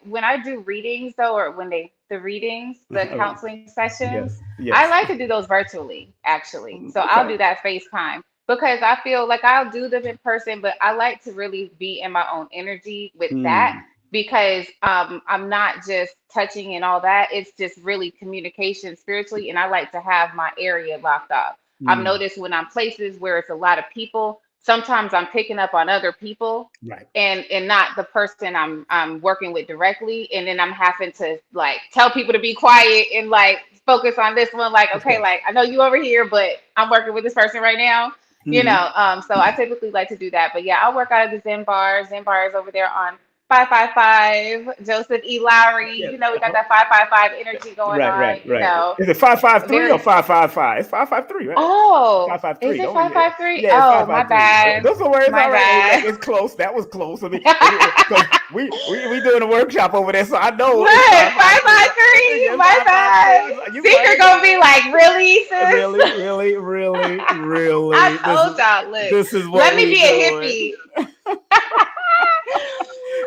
when I do readings though, or when the readings, the counseling sessions, Yes, I yes. like to do those virtually, actually. So I'll Okay. do that FaceTime because I feel like I'll do them in person, but I like to really be in my own energy with that Mm, because I'm not just touching and all that. It's just really communication spiritually, and I like to have my area locked off. I've mm, noticed when I'm places where it's a lot of people, sometimes I'm picking up on other people right. and not the person I'm working with directly. And then I'm having to like tell people to be quiet and like focus on this one. Like, Of okay, course. like I know you over here, but I'm working with this person right now. Hmm. So I typically like to do that. But yeah, I'll work out of the Zen bar. Zen bar is over there on 555 Joseph E. Lowry. Yeah. We got that 555 energy going Right, on, right, right. Is it 553 or very. 555? It's 553, right? Oh, Five five is three. it Oh yeah, 553? yeah. It's Oh, five my five three. bad. Those are words. My All right. Hey, look, bad. it's close. That was close. I mean, because we doing a workshop over there, so I know it's Look, five five three. 553. Yeah, My 553. bad. You Seeker right. gonna be like, really, Really, sis? really, really, I really. told y'all, look, This is what let me we be a doing. hippie.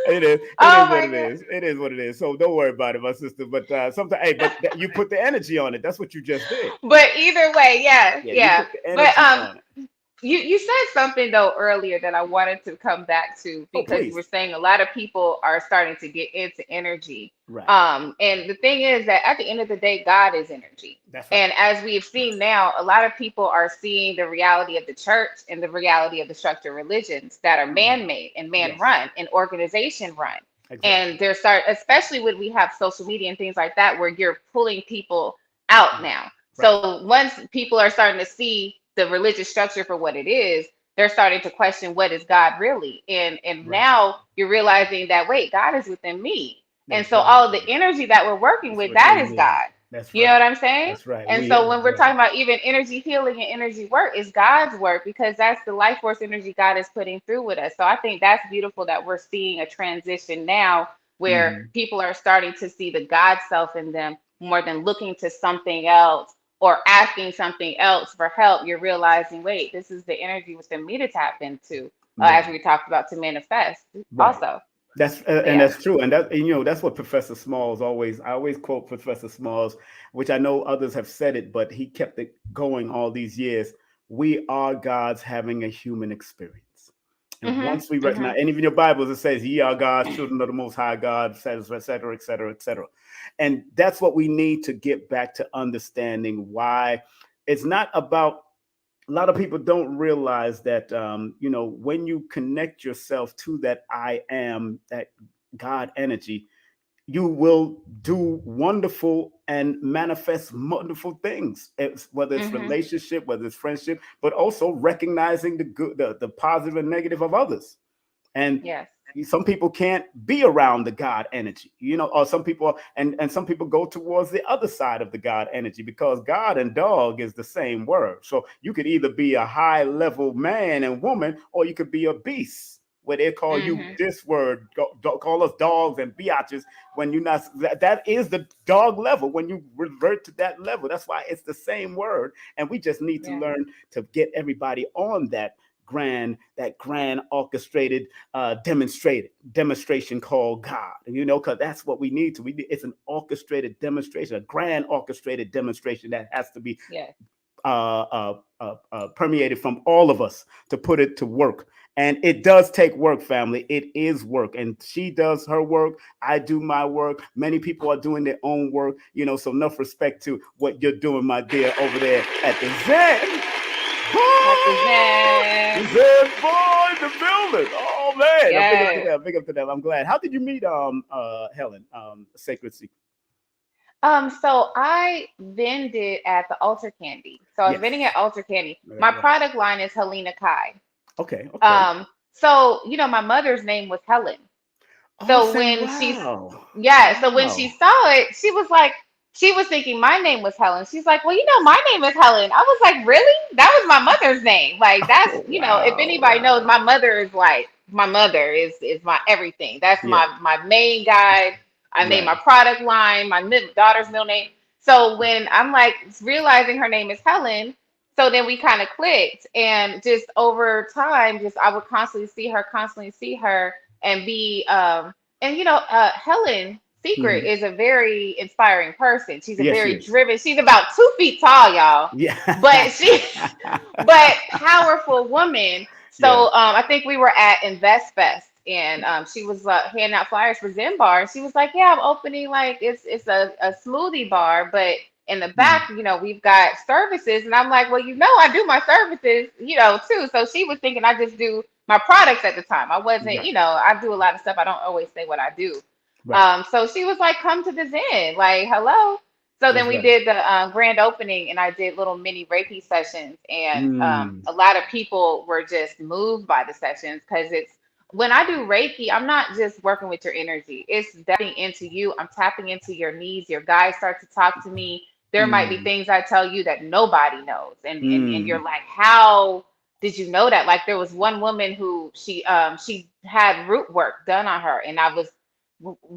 It is. It Oh is what my it god. is. It is what it is. So don't worry about it, my sister. But sometimes, hey, you put the energy on it. That's what you just did. But either way, yeah, Yeah, you yeah. put the But energy on it. you said something though earlier that I wanted to come back to Oh, because you please. were saying a lot of people are starting to get into energy. Right. And the thing is that at the end of the day, God is energy. That's right. And as we've seen now, a lot of people are seeing the reality of the church and the reality of the structured religions that are Mhm. man-made and Yes. man-run and organization run. Exactly. And especially when we have social media and things like that, where you're pulling people out Right. now. Right. So once people are starting to see the religious structure for what it is, they're starting to question what is God really. And Right. now you're realizing that wait, God is within me. And so all of the Exactly. energy that we're working It's with, that within is me. God. That's You know right. what I'm saying? That's right. And We so that's when we're right. talking about even energy healing and energy work, it's God's work because that's the life force energy God is putting through with us. So I think that's beautiful that we're seeing a transition now where Hmm. people are starting to see the God self in them more than looking to something else or asking something else for help. You're realizing, wait, this is the energy within me to tap into, as Right. we talked about to manifest Right. also. That's So and yeah. that's true, and that's what Professor Smalls always. I always quote Professor Smalls, which I know others have said it, but he kept it going all these years. We are gods having a human experience, and Mhm. once we recognize, Mhm. and even your Bibles it says, "Ye are gods, children of the Most High God," et cetera, et cetera, et cetera, and that's what we need to get back to understanding. Why it's not about a lot of people don't realize that when you connect yourself to that I am, that God energy, you will do wonderful and manifest wonderful things. Whether it's Mhm. relationship, whether it's friendship, but also recognizing the good, the positive and negative of others. And Yes. some people can't be around the God energy, or some people, and some people go towards the other side of the God energy, because God and dog is the same word. So you could either be a high level man and woman, or you could be a beast, where they call you Mhm. this word, call us dogs and biatches, when you're not. That is the dog level. When you revert to that level, that's why it's the same word. And we just need to Yeah. learn to get everybody on that grand orchestrated demonstration called God. Because that's what we need to. It's an orchestrated demonstration, a grand orchestrated demonstration that has to be Yes. permeated from all of us to put it to work. And it does take work, family. It is work. And she does her work. I do my work. Many people are doing their own work. So enough respect to what you're doing, my dear, over there at the Zen. The Represent. Zen boy in the building. Oh man, a big up to Yes. them. Big up to them. I'm glad. How did you meet Helen, Sacred Secret? So I vended at the Ultra Candy. So I was vending Yes. at Ultra Candy. Right, My right. product line is Helena Kai. Okay. Okay. So my mother's name was Helen. Oh, So say when she's wow. yeah, so when she Wow. saw it, she was thinking my name was Helen. She's like, well, my name is Helen. I was like, really? That was my mother's name. Like that's, Oh if wow. anybody knows, my mother is like my mother is my everything. That's Yeah. my main guide. I named my Right. product line, my daughter's middle name. So when I'm like realizing her name is Helen, so then we kind of clicked, and just over time, just I would constantly see her, and be and Helen Secret Mhm. is a very inspiring person. She's a Yes, she very is. driven. She's about 2 feet tall, y'all, but Yeah. but powerful woman. So Yes. I think we were at Invest Fest, and she was handing out flyers for Zen Bar. And she was like, "Yeah, I'm opening like it's a smoothie bar, but in the Mhm. back, we've got services." And I'm like, "Well, I do my services, too." So she was thinking I just do my products at the time. I wasn't, Right. I do a lot of stuff. I don't always say what I do. Right. So she was like, "Come to the Zen, like, hello." So then That's we right. did the grand opening, and I did little mini Reiki sessions, and Mm. a lot of people were just moved by the sessions because it's when I do Reiki, I'm not just working with your energy. It's diving into you. I'm tapping into your needs. Your guides start to talk to me. There might be Mm. things I tell you that nobody knows, and you're Mm. like, how did you know that? Like there was one woman who she had root work done on her, and I was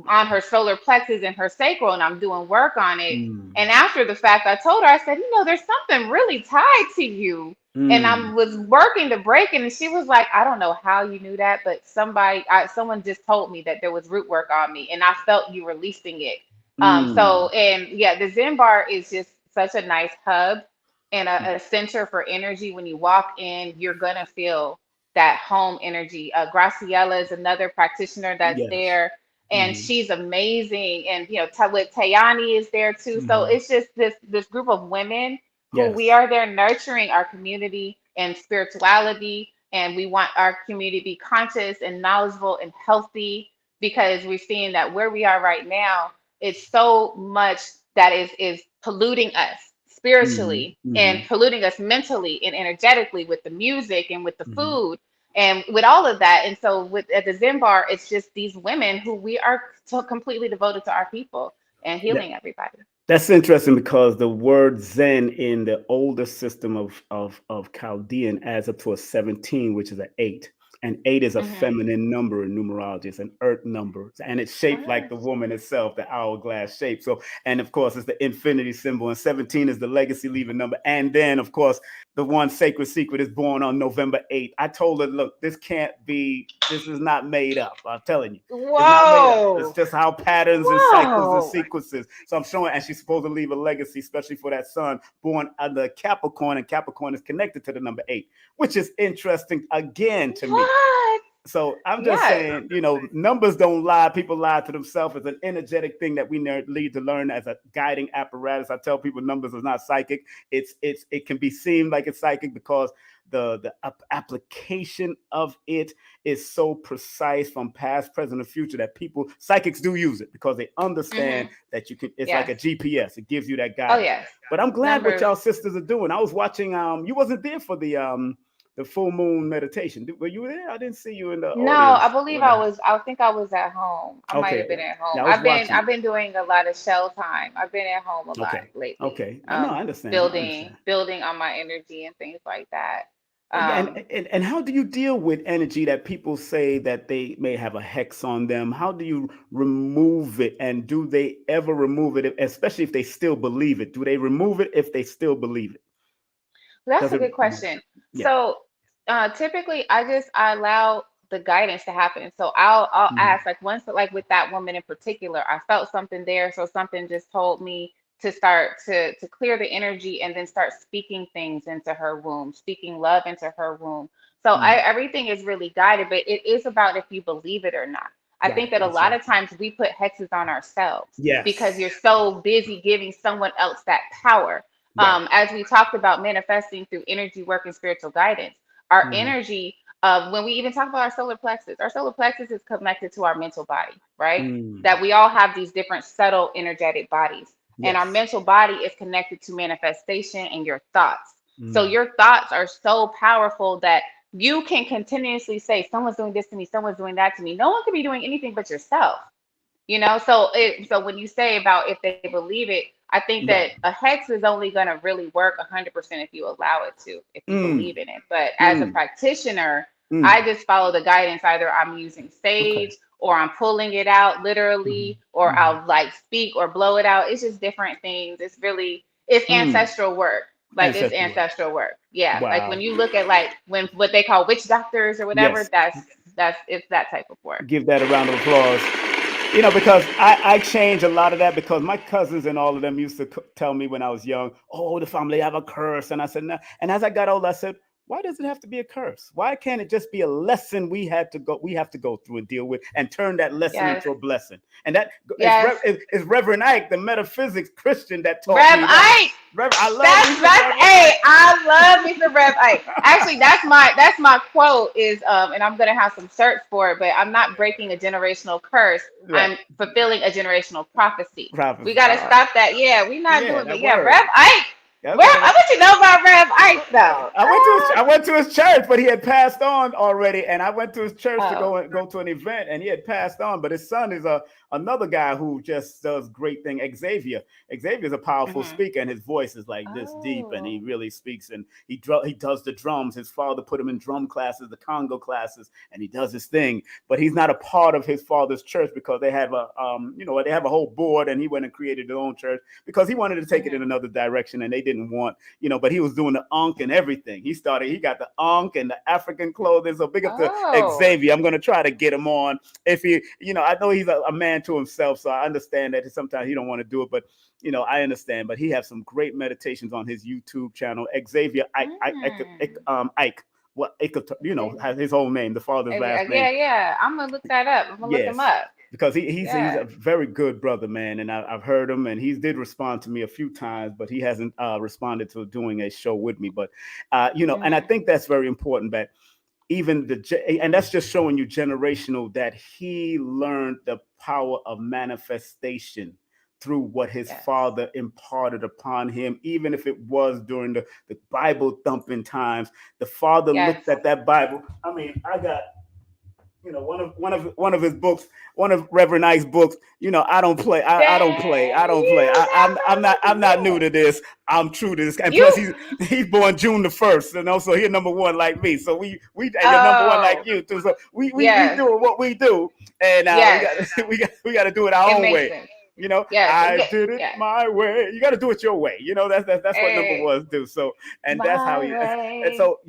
on her solar plexus and her sacral, and I'm doing work on it. Mm. And after the fact, I told her, I said, there's something really tied to you. And I Mm. was working to break it, and she was like, I don't know how you knew that, but someone just told me that there was root work on me, and I felt you releasing it. Mm. And yeah, the Zen Bar is just such a nice hub and a center for energy. When you walk in, you're gonna feel that home energy. Graciela is another practitioner that's Yes. there, and Mm. she's amazing. And with Tayani is there too. So Mm. it's just this group of women who we Yes. are there nurturing our community and spirituality, and we want our community to be conscious and knowledgeable and healthy, because we're seeing that where we are right now, it's so much that is polluting us Mm. spiritually and Mm. polluting us mentally and energetically with the music and with the Mm. food and with all of that. And so with at the Zen Bar, it's just these women who we are so completely devoted to our people and Yeah. healing everybody. That's interesting because the word Zen in the older system of Chaldean adds up to a 17, which is an eight. And eight is a Hmm. feminine number in numerology. It's an earth number. And it's shaped like the Oh, woman itself, the hourglass shape. So, and of course, it's the infinity symbol. And 17 is the legacy leaving number. And then, of course, the one sacred secret is born on November 8th. I told her, look, this can't be, this is not made up. I'm telling you. It's not made up. It's whoa, just how patterns and cycles and whoa. sequences. So I'm showing, and she's supposed to leave a legacy, especially for that son born under Capricorn, and Capricorn is connected to the number eight, which is interesting again to me. What? So I'm just Yes. saying, numbers don't lie. People lie to themselves. It's an energetic thing that we need to learn as a guiding apparatus. I tell people numbers is not psychic. It can be seen like it's psychic because the application of it is so precise from past, present, and future that people psychics do use it because they understand Hmm. that you can. It's like Yes. a GPS. It gives you that Oh, guidance. yes. But I'm glad what Numbers. y'all sisters are doing. I was watching. You wasn't there for the full moon meditation. Were you there? I didn't see you in the No, I audience believe when I the. was. I think I was at home. I might have Okay, been at home. yeah, I was watching. I've been doing a lot of shell time. I've been at home a lot Okay, lately. okay. I know. I understand. I Building understand. building on my energy and things like that. Yeah, Um, and how do you deal with energy that people say that they may have a hex on them? How do you remove it, and do they ever remove it, especially if they still believe it? Do they remove it if they still believe it? That's Does a it? good question. Yeah. So, typically, I allow the guidance to happen. So I'll Mhm. ask like once like with that woman in particular, I felt something there, so something just told me to start to clear the energy and then start speaking things into her womb, speaking love into her womb. So Mm. everything is really guided, but it is about if you believe it or not. I think Right. that a lot of Exactly. times we put hexes on ourselves because Yes. you're so busy giving someone else that power. Right. As we talked about manifesting through energy work and spiritual guidance, our Hmm. energy, when we even talk about our solar plexus is connected to our mental body, right? Mm. That we all have these different subtle energetic bodies. And our Yes. mental body is connected to manifestation and your thoughts. So Mm. your thoughts are so powerful that you can continuously say, someone's doing this to me, someone's doing that to me. No one can be doing anything but yourself. So when you say about if they believe it, I think that Right. a hex is only going to really work 100% if you allow it to, if you believe Mm. in it. But as a Mm. practitioner, I Mm. just follow the guidance. Either I'm using Okay. sage or I'm pulling it out Hmm. literally, or Hmm. I'll like speak or blow it out. It's just different things. It's Mm. ancestral work. Like it's Ancestral work. ancestral work. Yeah. Like when Wow. you look at like when what they call witch doctors or whatever, Yes. that's it's that type of work. Give that a round of applause. Because I change a lot of that because my cousins and all of them used to tell me when I was young, oh, the family have a curse. And I said, no. And as I got older, I said, why does it have to be a curse? Why can't it just be a lesson we have to go through and deal with and turn that lesson Yes. into a blessing? And that Yes. is Reverend Ike, the metaphysics Christian, that taught Rev me that. Ike. I love me some That's Reverend hey, Ike. I love me some Rev Ike. Actually, that's my quote is and I'm gonna have some search for it, but I'm not breaking a generational curse. Right. I'm fulfilling a generational prophecy. We Prophecy. gotta stop that. Yeah, we're not Yeah, doing, but that yeah, word. Rev Ike. That's Rev, what I want you to know about Rev Ike though. I went to his church, but he had passed on already. And I went to his church to Oh. go to an event, and he had passed on. But his son is another guy who just does great thing. Xavier. Xavier's a powerful Hmm. speaker, and his voice is like this deep, and he Oh. really speaks. And he does the drums. His father put him in drum classes, the Congo classes, and he does his thing. But he's not a part of his father's church because they have they have a whole board, and he went and created his own church because he wanted to take it in Hmm. another direction, and they didn't want but he was doing the unk and everything. He got the unk and the African clothing. So big up to Oh. Xavier. I'm going to try to get him on. If I know he's a man to himself, so I understand that sometimes he don't want to do it, but I understand. But he has some great meditations on his YouTube channel. Xavier Ike. What has his whole name, the father's last name. Yeah, yeah. I'm gonna look that up. I'm gonna look him Yes, up. because he's a Yes. very good brother, man, and I've heard him, and he did respond to me a few times, but he hasn't responded to doing a show with me. But and I Hmm. think that's very important. That even and that's just showing you generational that he learned the power of manifestation through what his Yes. father imparted upon him, even if it was during the Bible thumping times. The father looked Yes. at that Bible. I mean, I got one of his books, one of Reverend Ike's books. I don't play. I don't play. I Dang, don't play. you have I'm not so I'm much. not new to this. I'm true to this. And plus, You. he's born June the 1st, and also he's number one like me. So we and you're number one like Oh, you too. So we yes, doing what we do, and we yes. got we got to do it our It own makes way. sense. Yes, I did it yes. my way. You got to do it your way. That's what number Hey, ones do. So, and that's how my you. And way. so,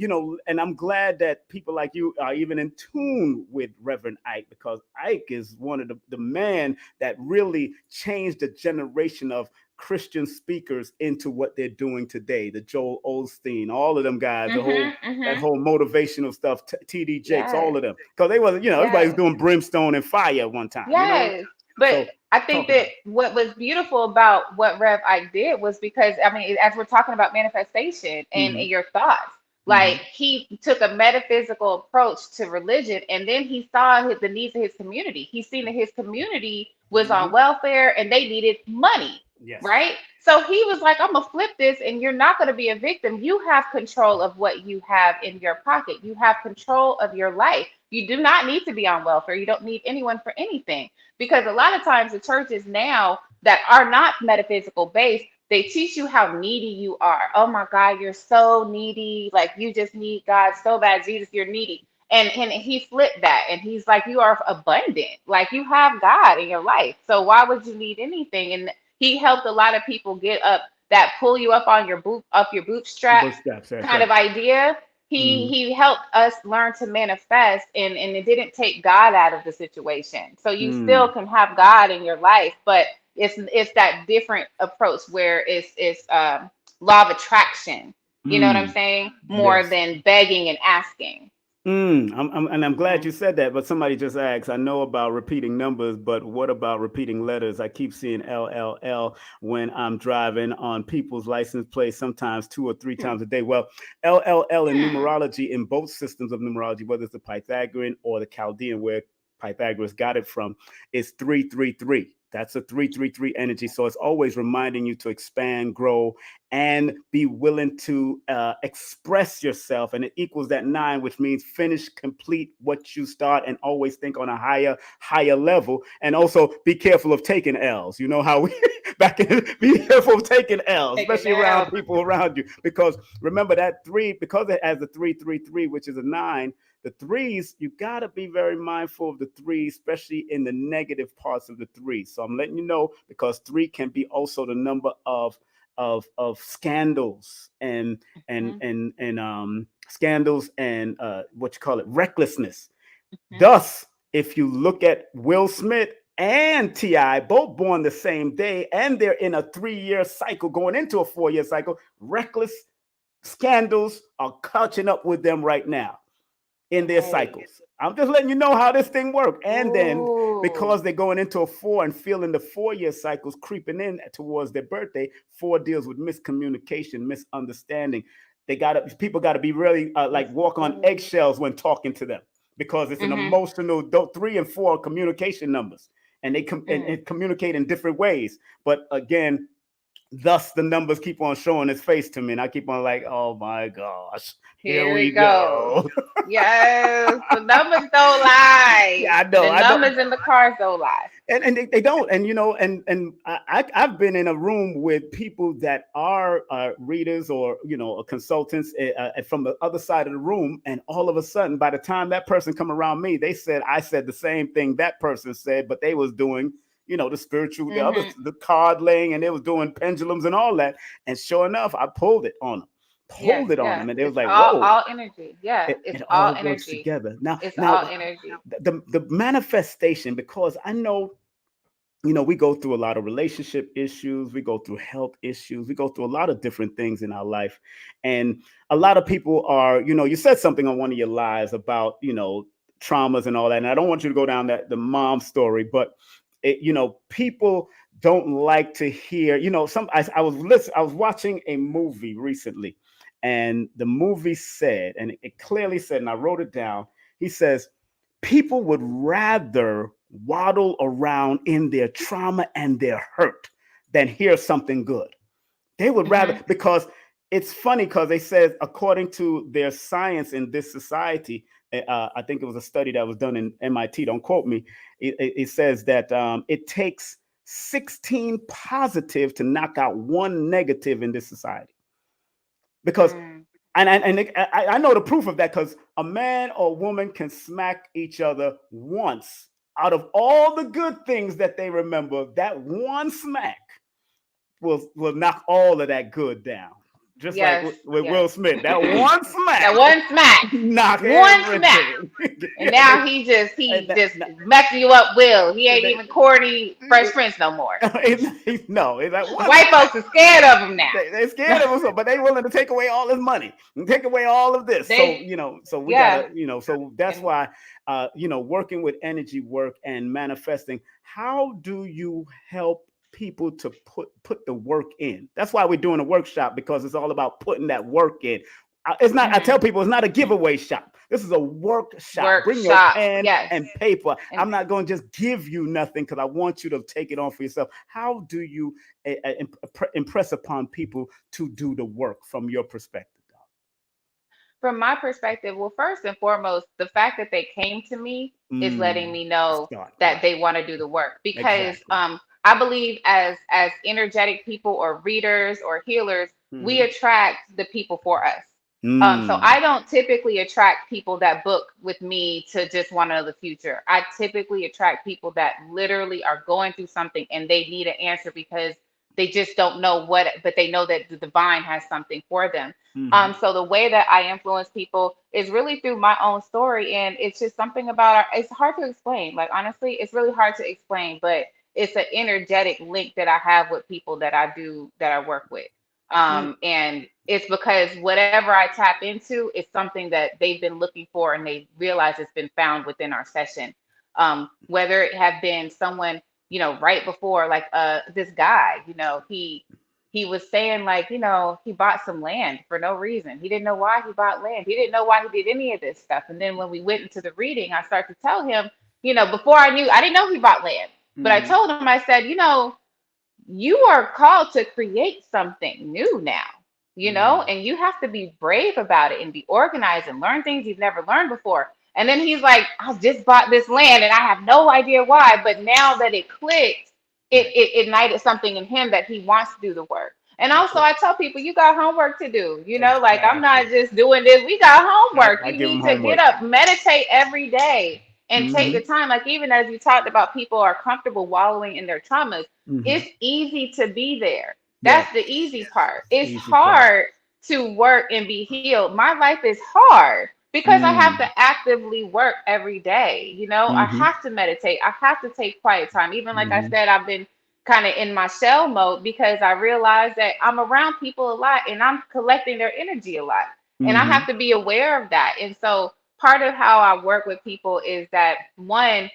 and I'm glad that people like you are even in tune with Reverend Ike, because Ike is one of the man that really changed the generation of Christian speakers into what they're doing today. The Joel Osteen, all of them guys, Mhm, that mhm. whole motivational stuff, TD Jakes, all Yes, of them, because they wasn't, everybody was yes. doing brimstone and fire at one time. Yes, but So I think talk about that what was beautiful about what Rev Ike did was because, I mean, as we're talking about manifestation it. and your thoughts, like Hmm. he took a metaphysical approach to religion, and then he saw the needs of his community. He seen that his community was Hmm. on welfare and they needed money, Yes. right? So he was like, I'm gonna flip this, and you're not gonna be a victim. You have control of what you have in your pocket. You have control of your life. You do not need to be on welfare. You don't need anyone for anything. Because a lot of times the churches now that are not metaphysical based, they teach you how needy you are. Oh my God, you're so needy. Like you just need God so bad. Jesus, you're needy. And he flipped that and he's like, you are abundant. Like you have God in your life. So why would you need anything? And he helped a lot of people get up that pull you up on your up your bootstraps Bootstraps. That's kind of right. idea. he Hmm. he helped us learn to manifest, and it didn't take God out of the situation. So you still Mm. can have God in your life, but it's that different approach where it's law of attraction. You know what I'm Mm. saying? More Yes. than begging and asking. And I'm glad Mm. you said that. But somebody just asked, I know about repeating numbers, but what about repeating letters? I keep seeing LLL when I'm driving on people's license plates, sometimes two or three Hmm. times a day. Well, LLL in Hmm. numerology, in both systems of numerology, whether it's the Pythagorean or the Chaldean, where Pythagoras got it from, is 333. That's a 333 energy. So it's always reminding you to expand, grow, and be willing to express yourself. And it equals that 9, which means finish, complete what you start, and always think on a higher level. And also be careful of taking L's. You know how we back in, be careful of taking L's, Take it especially around now. people around you. Because remember that 3, because it has the 333, which is a 9, the threes, you got to be very mindful of the threes, especially in the negative parts of the three. So I'm letting you know, because 3 can be also the number of scandals Hmm. and scandals and what you call it, recklessness. Hmm. Thus, if you look at Will Smith and Ti, both born the same day, and they're in a 3-year cycle going into a 4-year cycle, reckless scandals are catching up with them right now in their Right. cycles. I'm just letting you know how this thing works. And then Ooh. because they're going into a 4 and feeling the 4-year cycles creeping in towards their birthday, 4 deals with miscommunication, misunderstanding. People got to be really like walk on eggshells when talking to them, because it's an Mm-hmm. emotional 3 and 4 communication numbers, and and communicate in different ways. But again, thus the numbers keep on showing its face to me, and I keep on like, oh my gosh, here Here we it goes. go. Yes, the numbers don't lie. Yeah, The I know. numbers in the cars don't lie. And they don't. And I've been in a room with people that are readers or consultants from the other side of the room, and all of a sudden, by the time that person come around me, they said I said the same thing that person said, but they was doing the spiritual, Hmm. the card laying, and they was doing pendulums and all that. And sure enough, I Yes, pulled it on yeah. them, and they was It's like, all whoa. energy. Yeah, It it's all all works energy. together. Now, It's now all energy. the manifestation, because I know we go through a lot of relationship issues, we go through health issues, we go through a lot of different things in our life. And a lot of people are, you said something on one of your lives about, traumas and all that. And I don't want you to go down the mom story, but people don't like to hear, I was watching a movie recently, and the movie said, and it clearly said, and I wrote it down. He says, people would rather waddle around in their trauma and their hurt than hear something good. They would rather, Hmm. because it's funny, because they said, according to their science in this society, I think it was a study that was done in MIT. Don't quote me. It says that it takes 16 positive to knock out one negative in this society. Because Mm. I know the proof of that, because a man or woman can smack each other once. Out of all the good things that they remember, that one smack will knock all of that good down. Just like Yes, with Will yes. Smith, that one That smack one smack. knock One smack. everything. And now he just messing you up, Will. He ain't They, even corny Fresh Prince no more. no, it's like one White smack. folks are scared of him They're now. scared of us, but they willing to take away all his money and take away all of this. So They so we yeah. gotta, so that's And why, working with energy work and manifesting. How do you help people to put the work in? That's why we're doing a workshop, because it's all about putting that work in. It's not. I tell mhm. people it's not a giveaway shop. This is a workshop. Bring your Workshop. pen Yes. and paper. And I'm not going to just give you nothing, because I want you to take it on for yourself. How do you impress upon people to do the work from your perspective, dog? from my perspective, well, first and foremost, the fact that they came to me is letting Mm, me know start that right. they want to do the work, because Exactly. I believe as energetic people or readers or healers, we Mm-hmm. attract the people for us. So Mm, I don't typically attract people that book with me to just want to know the future. I typically attract people that literally are going through something and they need an answer because they just don't know what, but they know that the divine has something for them. mm-hmm. So the way that I influence people is really through my own story, and it's just something about our. It's hard to explain. Like honestly, it's really hard to explain, but it's an energetic link that I have with people that I do that I work with. Mm, And it's because whatever I tap into is something that they've been looking for, and they realize it's been found within our session. Whether it have been someone, right before, like this guy, he was saying like, he bought some land for no reason. He didn't know why he bought land. He didn't know why he did any of this stuff. And then when we went into the reading, I started to tell him, before I knew, I didn't know he bought land, but I mm-hmm. told him, I said, you are called to create something new now, Mm, and you have to be brave about it and be organized and learn things you've never learned before. And then he's like, I just bought this land and I have no idea why, but now that it clicked, it, right. it ignited something in him that he wants to do the work. And Of also, I course. tell people, you got homework to do. Like I'm not Exactly. just doing this. We got homework. I You give them need to get homework. up, meditate every day, and take the Mm-hmm. time. Like even as you talked about, people are comfortable wallowing in their traumas. Mm-hmm. It's easy to be there. Yes. That's the easy part. It's Easy part. hard to work and be healed. My life is hard because I have to Mm, actively work every day. I mm-hmm. have to meditate. I have to take quiet time. Even like I Mm-hmm. said, I've been kind of in my shell mode because I realize that I'm around people a lot and I'm collecting their energy a lot. And I Mm-hmm. have to be aware of that. And so part of how I work with people is that one,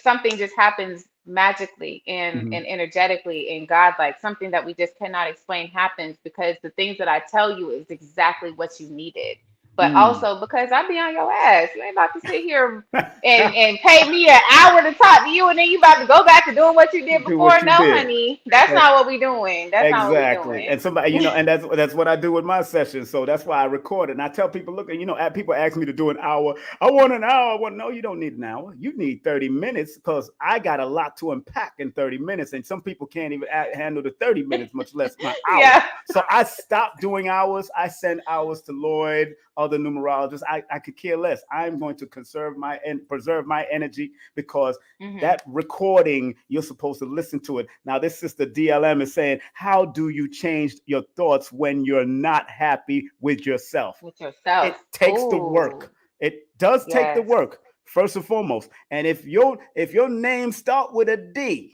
something just happens magically Mm-hmm. and energetically and God, like something that we just cannot explain happens because the things that I tell you is exactly what you needed. But Mm. also because I be on your ass. You ain't about to sit here and pay me an hour to talk to you, and then you about to go back to doing what you did Do before. what you No, did. honey, that's Eh, not what we doing. That's not what we Exactly. doing. And somebody, and that's what I do with my sessions. So that's why I record it. And I tell people, look, people ask me to do an hour. I want an hour. Well, no, you don't need an hour. You need 30 minutes, because I got a lot to unpack in 30 minutes. And some people can't even handle the 30 minutes, much less my hour. Yeah. So I stopped doing hours. I send hours to Lloyd, other numerologists. I could care less. I'm going to conserve and preserve my energy, because Hmm. that recording, you're supposed to listen to it. Now, this sister DLM is saying, how do you change your thoughts when you're not happy with yourself? With It yourself. takes the Ooh, work. It does take the yes. work, first and foremost. And if your name start with a D,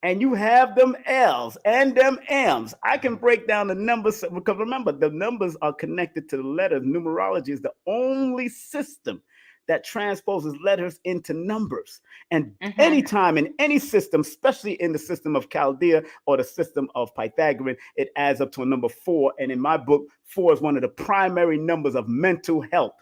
and you have them L's and them M's, I can break down the numbers, because remember, the numbers are connected to the letters. Numerology is the only system that transposes letters into numbers. And Hmm. anytime in any system, especially in the system of Chaldea or the system of Pythagorean, it adds up to a number 4. And in my book, 4 is one of the primary numbers of mental health.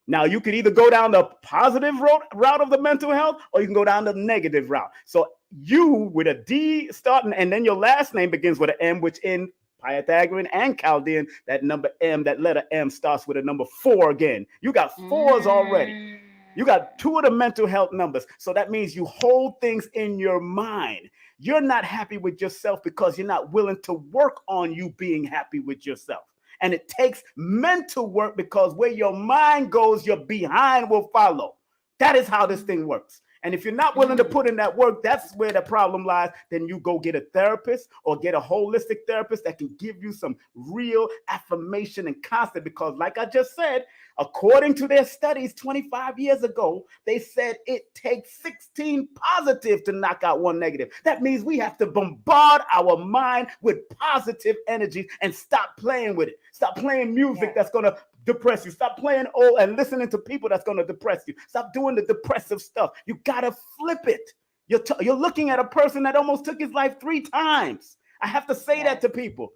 Now, you could either go down the positive route of the mental health, or you can go down the negative route. So, you with a D starting, and then your last name begins with an M, which in Pythagorean and Chaldean. That number M, that letter M starts with a number 4 again. You got fours already. Mm. You got two of the mental health numbers. So that means you hold things in your mind. You're not happy with yourself because you're not willing to work on you being happy with yourself. And it takes mental work because where your mind goes, your behind will follow. That is how this thing works. And if you're not willing to Mm. put in that work, that's where the problem lies. Then you go get a therapist or get a holistic therapist that can give you some real affirmation and constant. Because, like I just said, according to their studies 25 years ago, they said it takes 16 positive to knock out one negative. That means we have to bombard our mind with positive energies and stop playing with it. Stop playing music Yes. that's going to depress you. Stop playing old and listening to people that's going to depress you. Stop doing the depressive stuff. You got to flip it. You're looking at a person that almost took his life 3 times. I have to say that Yes. to people.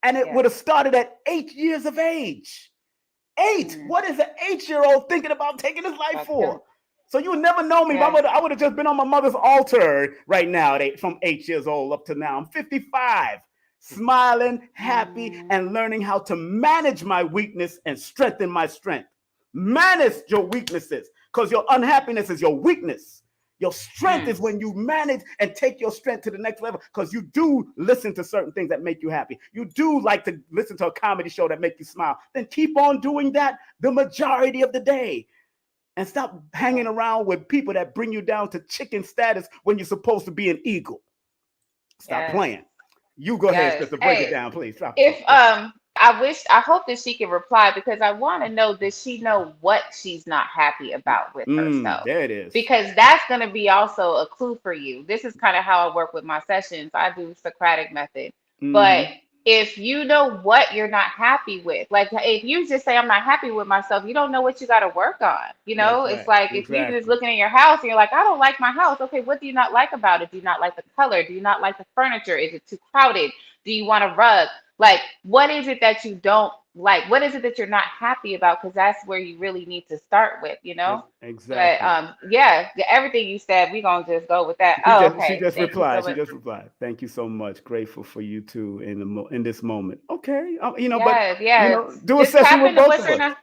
And it would Yes. have started at 8 years of age. 8. Mm. What is an 8-year-old thinking about taking his life About killing. for? So you would never know me. Yes. I would have just been on my mother's altar right now from 8 years old up to now. I'm 55, smiling, happy, Mm. and learning how to manage my weakness and strengthen my strength. Manage your weaknesses because your unhappiness is your weakness. Your strength Mm. is when you manage and take your strength to the next level because you do listen to certain things that make you happy. You do like to listen to a comedy show that make you smile. Then keep on doing that the majority of the day. And stop hanging Yes. around with people that bring you down to chicken status when you're supposed to be an eagle. Stop Yes. playing. You go ahead, Yes. sister. Break it Hey, down, please. Stop. if I hope that she can reply because I want to know, does she know what she's not happy about with herself? There it is. Because that's going to be also a clue for you. This is kind of how I work with my sessions. I do Socratic method. But Mm-hmm. if you know what you're not happy with, like if you just say I'm not happy with myself, you don't know what you got to work on. That's It's right. like if you're just Exactly. looking at your house and you're like, I don't like my house. Okay, what do you not like about it? Do you not like the color? Do you not like the furniture? Is it too crowded? Do you want a rug? Like, what is it that you don't like? What is it that you're not happy about? Because that's where you really need to start with. But Exactly. yeah, everything you said, we're gonna just go with that. She Oh, just she okay. just Thank you so replied. She much. just replied. Thank you so much. Grateful for you too in this moment. Okay, but Yes, yes. do a Just session tap with into both what of you're us. not.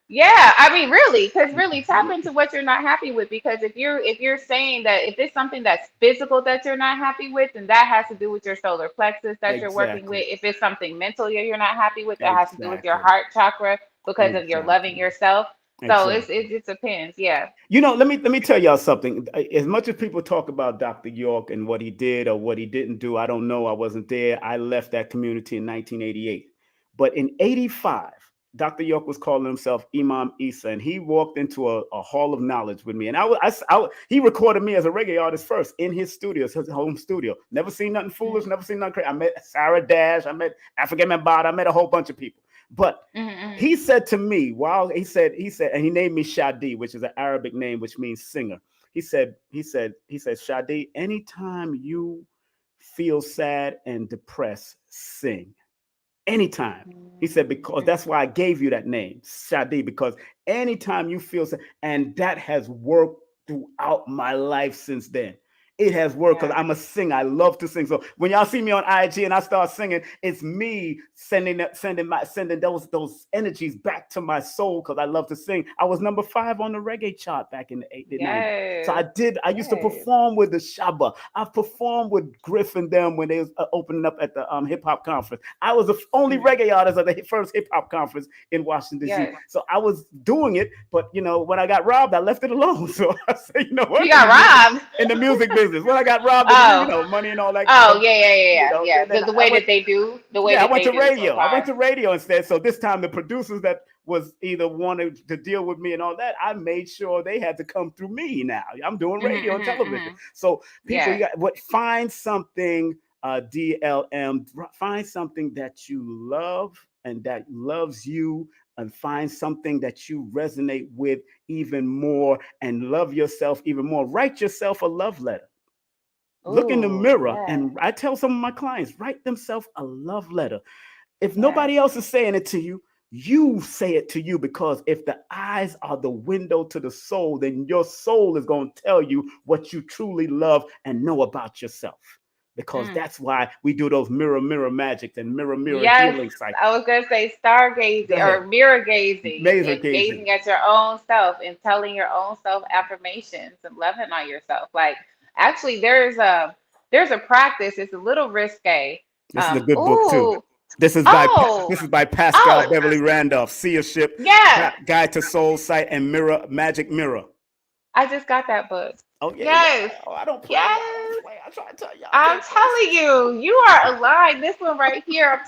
Yeah, I mean, really, because really tap into what you're not happy with. Because if you're saying that if it's something that's physical that you're not happy with, then that has to do with your solar plexus that you're working with. Exactly. If it's something mental that you're not happy with, that has to do with your Exactly. heart chakra because of your loving Exactly. yourself. So Exactly. it just depends. Yeah. Let me tell y'all something. As much as people talk about Dr. York and what he did or what he didn't do, I don't know. I wasn't there. I left that community in 1988. But in 85, Dr. York was calling himself Imam Isa, and he walked into a hall of knowledge with me. And he recorded me as a reggae artist first in his studio, his home studio. Never seen nothing foolish, never seen nothing crazy. I met Sarah Dash, I met African Mbada, I met a whole bunch of people. But Mm-hmm. he said to me, while he said, and he named me Shadi, which is an Arabic name, which means singer. He said, Shadi, anytime you feel sad and depressed, sing. Anytime. He said, because Mm-hmm. that's why I gave you that name, Shadi, because anytime you feel sad, and that has worked throughout my life since then. It has worked because Yeah. I'm a singer. I love to sing. So when y'all see me on IG and I start singing, it's me sending those energies back to my soul because I love to sing. I was number 5 on the reggae chart back in the 90s. So Yes. I used to Yes. perform with the Shabba. I've performed with Griff and them when they was opening up at the hip hop conference. I was the only Mm-hmm. reggae artist at the first hip hop conference in Washington D.C. Yes. So I was doing it, but when I got robbed, I left it alone. So I said, you know You what? got robbed. In the music business, when I got robbed in Oh. money and all that kind Oh, of, yeah, yeah, yeah, yeah, yeah. then The I way went. that they do, the way Yeah, I that went they to do radio. I went sometimes. to radio instead. So this time, the producers that was either wanted to deal with me and all that, I made sure they had to come through me. Now I'm doing Hmm, radio and hmm, television. hmm. So people, Yes. find something. DLM, find something that you love and that loves you, and find something that you resonate with even more, and love yourself even more. Write yourself a love letter. Look in the Oh, mirror, yes, and I tell some of my clients, write themselves a love letter. If yes. nobody else is saying it to you, you say it to you, because if the eyes are the window to the soul, then your soul is going to tell you what you truly love and know about yourself. because Mm. that's why we do those mirror magic and mirror Yes, healing cycles. I was gonna say Go stargazing ahead. or mirror gazing Laser and gazing. gazing at your own self and telling your own self affirmations and loving on yourself. Like actually there's a practice, it's a little risque. This is a good book too. Ooh, This is by oh, this is by Pascal oh, Beverly Randolph. Seership, yeah. Guide to Soul Sight, and Mirror Magic Mirror. I just got that book. Oh yeah, yeah. Yes. Oh, I don't play. I don't Yes. play. I try to tell y'all pay I'm attention. telling you, you are aligned. This one right here,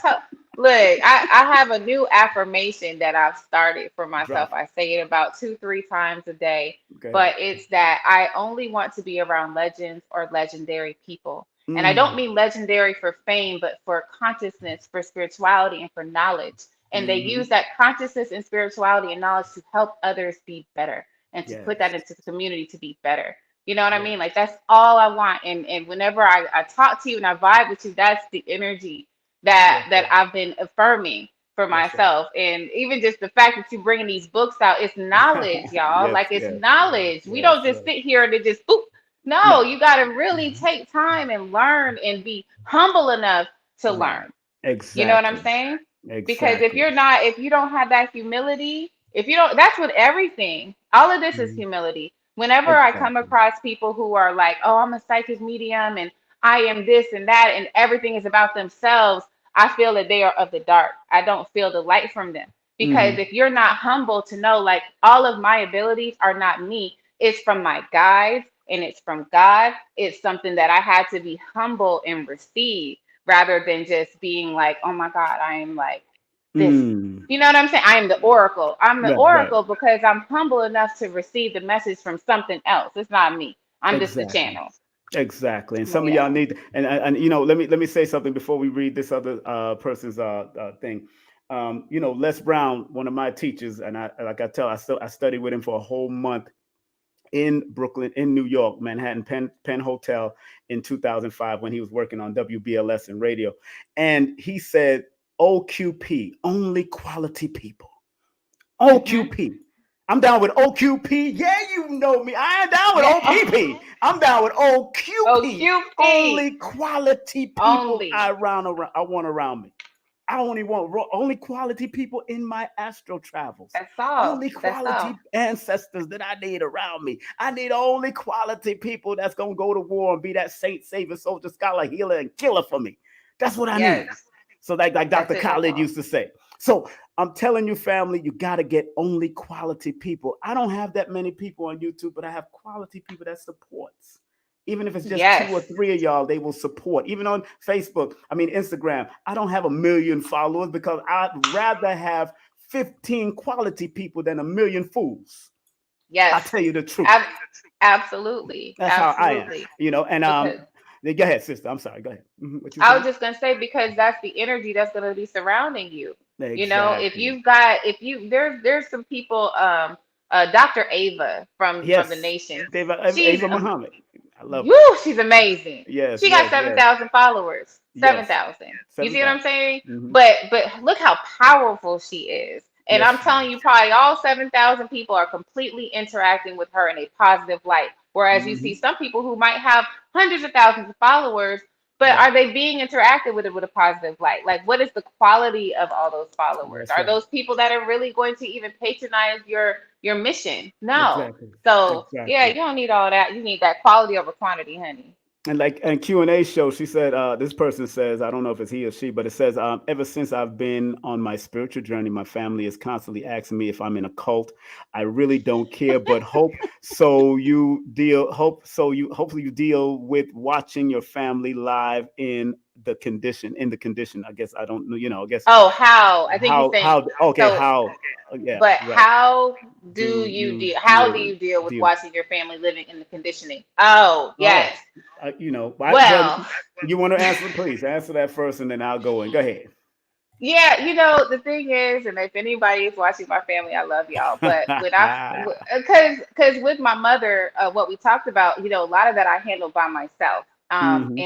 look, I have a new affirmation that I've started for myself. Drop it. I say it about two, three times a day, Go ahead. but it's that I only want to be around legends or legendary people. And I don't Mm. mean legendary for fame, but for consciousness, for spirituality, and for knowledge. And they Hmm. use that consciousness and spirituality and knowledge to help others be better and to put that Yes. into the community to be better. You know what I mean? Yes. Like that's all I want. And whenever I talk to you and I vibe with you, that's the energy Yes, that sir. I've been affirming for Yes, sir. myself. And even just the fact that you bringing these books out, it's knowledge, y'all. Yes, Like it's yes, yes, knowledge. We yes, don't just yes. sit here and it just boop. No, No. you got to really Mhm. take time and learn and be humble enough to Right. learn. You know what I'm Exactly. saying? Because Exactly. if you don't have that humility, if you don't, that's what everything, all of this is Mhm. humility. Whenever I come Exactly. across people who are like, oh, I'm a psychic medium and I am this and that, and everything is about themselves, I feel that they are of the dark. I don't feel the light from them. Because Hmm. if you're not humble to know, like, all of my abilities are not me, it's from my guides and it's from God. It's something that I had to be humble and receive rather than just being like, oh my God, I am like this. Mm. You know what I'm saying? I am the oracle. I'm the Right, right. oracle because I'm humble enough to receive the message from something else. It's not me. I'm just the Exactly. channel. Exactly. And some of y'all Yeah. need and you know, let me say something before we read this other person's thing. Les Brown, one of my teachers, and I like I studied with him for a whole month in Brooklyn, in New York, Manhattan Penn Hotel in 2005 when he was working on WBLS and radio. And he said, OQP, only quality people. Mm-hmm. OQP. I'm down with OQP. Yeah, you know me. I ain't down with Yeah. OPP. I'm down with Oh, OQP. QP Only quality people only. I want around me. I only want only quality people in my astral travels. That's all. Only That's all. quality ancestors that I need around me. I need only quality people that's gonna go to war and be that saint, savior, soldier, scholar, healer, and killer for me. That's what I need. Yes. So like That's Dr. it. That's Khalid all. used to say. So I'm telling you, family, you got to get only quality people. I don't have that many people on YouTube, but I have quality people that supports. Even if it's just two or Yes. three of y'all, they will support. Even on Facebook, I mean Instagram, I don't have a million followers because I'd rather have 15 quality people than a million fools. I Yes. tell you the truth. Ab- absolutely. That's how I am. Absolutely. And Because go ahead, sister. I'm sorry. Go ahead. What you I was saying? just gonna say because that's the energy that's gonna be surrounding you. You know, Exactly. if you there's some people Dr. Ava from the Yes. nation. She's Ava Muhammad. I love her. woo, she's amazing. Yes, She got yes, seven yes, thousand followers. yes. 7,000. You see what I'm 7,000. saying? Mm-hmm. But look how powerful she is. And Yes, I'm she telling is. you, probably all 7,000 people are completely interacting with her in a positive light. Whereas you see Mm-hmm. some people who might have hundreds of thousands of followers, but Right. are they being interacted with it with a positive light? Like, what is the quality of all those followers? That's Are right. those people that are really going to even patronize your mission? No. Exactly. So yeah, Exactly. you don't need all that. You need that quality over quantity, honey. And Q&A show, she said, this person says, I don't know if it's he or she, but it says, ever since I've been on my spiritual journey, my family is constantly asking me if I'm in a cult. I really don't care, but hopefully you deal with watching your family live in the condition. I guess I don't know, I guess Oh, how? I think he's saying okay, so. how, yeah, But right. Do you how do deal, you deal with deal, watching your family living in the conditioning? Oh, oh, yes. well, Well, you want to answer, please answer that first and then I'll go in. Go ahead. yeah, the thing is, and if anybody is watching my family, I love y'all. But when because with my mother, what we talked about, a lot of that I handled by myself. Hmm.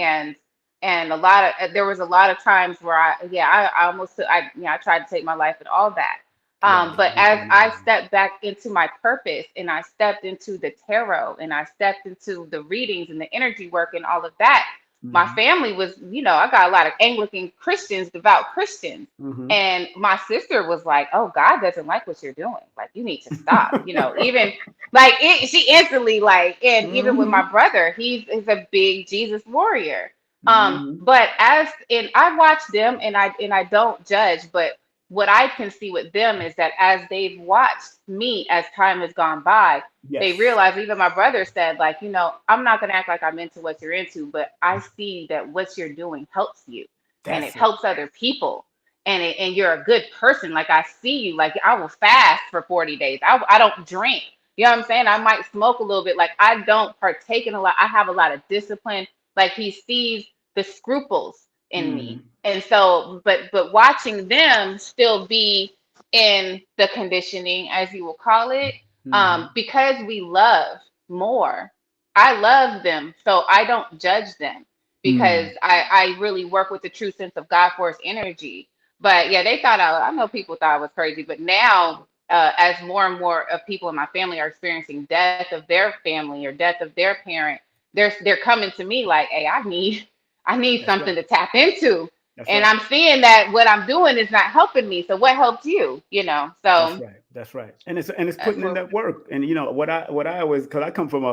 And a lot of there was a lot of times where I almost I tried to take my life and all that. Right. But as I stepped back into my purpose and I stepped into the tarot and I stepped into the readings and the energy work and all of that, My Mm-hmm. family was, I got a lot of Anglican Christians, devout Christians. Mm-hmm. And my sister was like, "Oh, God doesn't like what you're doing. Like, you need to stop." Even like she instantly like, and even with my Mm-hmm. brother, he's a big Jesus warrior. Mm-hmm. But as and I watch them, and I don't judge, but what I can see with them is that as they've watched me as time has gone by, they Yes, realize, even my brother said, like, I'm not going to act like I'm into what you're into, but I see that what you're doing helps you and it that's it. helps other people. And you're a good person. Like, I see you. Like, I will fast for 40 days. I don't drink. You know what I'm saying? I might smoke a little bit. Like, I don't partake in a lot. I have a lot of discipline. Like, he sees the scruples in me. Mm-hmm. And so, but watching them still be in the conditioning, as you will call it, Mm-hmm. because we love more. I love them, so I don't judge them because Mm. I really work with the true sense of God force energy. But yeah, they thought I know people thought I was crazy, but now as more and more of people in my family are experiencing death of their family or death of their parent, they're coming to me like, "Hey, I need That's something right. to tap into." That's And right. I'm seeing that what I'm doing is not helping me. So what helps you? That's So right. That's right. And it's that's putting in where. that work. And what I always, because I come from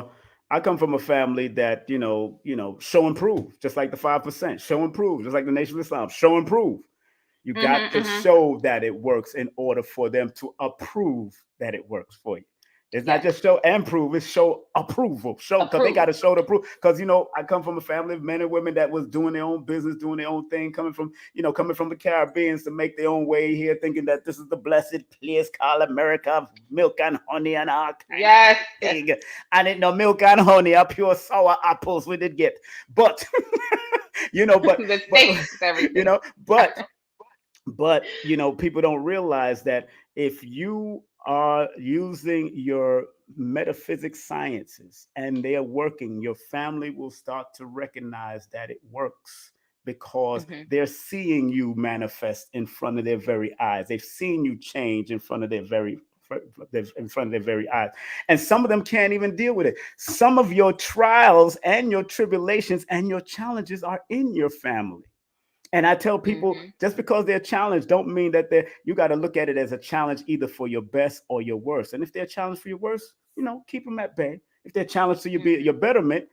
a family that show and prove, just like the 5%, show and prove, just like the Nation of Islam, show and prove. You got Mhm, to mhm. show that it works in order for them to approve that it works for you. It's not Yes. just show and prove, it's show approval. Show, because they got Approve. to show the proof. Because I come from a family of men and women that was doing their own business, doing their own thing, coming from the Caribbeans to make their own way here, thinking that this is the blessed place called America, milk and honey and all kind of Yes. Yes. thing. I didn't know milk and honey are pure sour apples we did get. But you know, but The but stakes is you everything. know, but people don't realize that if you are using your metaphysics sciences and they are working, your family will start to recognize that it works because Hmm. they're seeing you manifest in front of their very eyes. They've seen you change in front of their very eyes. And some of them can't even deal with it. Some of your trials and your tribulations and your challenges are in your family. And I tell people, Hmm. just because they're challenged, don't mean that you got to look at it as a challenge either for your best or your worst. And if they're challenged for your worst, keep them at bay. If they're challenged to your Hmm. betterment,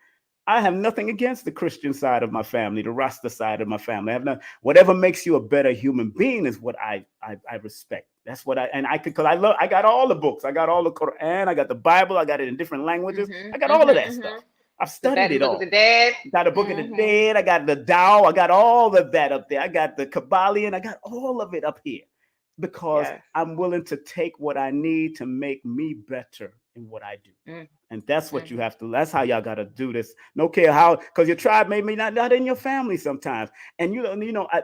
I have nothing against the Christian side of my family, the Rasta side of my family. I have not. Whatever makes you a better human being is what I respect. That's what I could, because I love. I got all the books. I got all the Quran. I got the Bible. I got it in different languages. Hmm. I got all of Hmm. that Hmm. stuff. I've The studied bed and it book of the all. dead. Got a Book of the Hmm. Dead. I got the Tao. I got all of that up there. I got the Kabbalion. I got all of it up here because Yes. I'm willing to take what I need to make me better in what I do. And that's what you Mm-hmm. have to. That's how y'all got to do this. No care how, because your tribe may be not in your family sometimes. And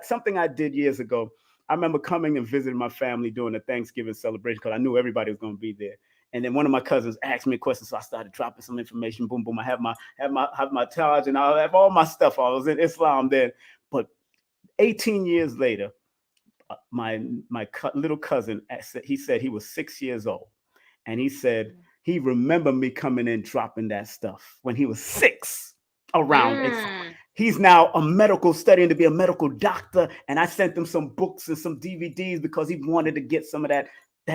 something I did years ago. I remember coming and visiting my family during the Thanksgiving celebration because I knew everybody was going to be there. And then one of my cousins asked me a question, so I started dropping some information. Boom, boom. I have my Taj, and I have all my stuff. I was in Islam then, but 18 years later, my little cousin, he said he was 6 years old, and he said he remembered me coming in dropping that stuff when he was six around. Mm. He's now a medical, studying to be a medical doctor, and I sent him some books and some DVDs because he wanted to get some of that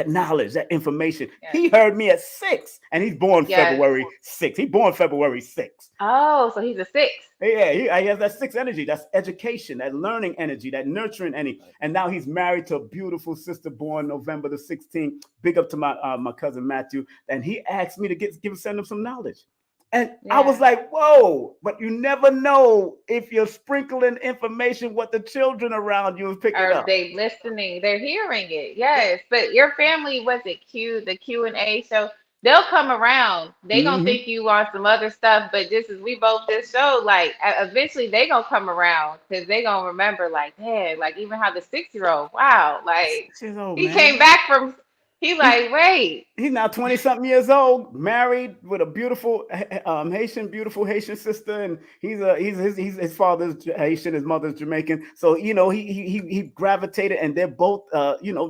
knowledge, that information. Yes. He heard me at 6, and he's born Yes. February 6th. He born February 6th. Oh, so he's a six. Yeah, he has that 6 energy. That's education, that learning energy, that nurturing energy. And now he's married to a beautiful sister born November the 16th. Big up to my cousin Matthew. And he asked me to send him some knowledge. And I was Yeah. like, whoa, but you never know if you're sprinkling information what the children around you is picking Are up. they listening? They're hearing it. Yes. But your family, was it the Q&A show? They'll come around. They gonna Mm-hmm. think you on some other stuff, but just as we both just showed, like eventually they gonna come around because they gonna remember, like, man, like even how the 6-year-old, wow, like 6 years old, he man. came back from, he He's like, wait. he's now 20 something years old, married with a beautiful Haitian sister, and his father's Haitian, his mother's Jamaican. So he gravitated, and they're both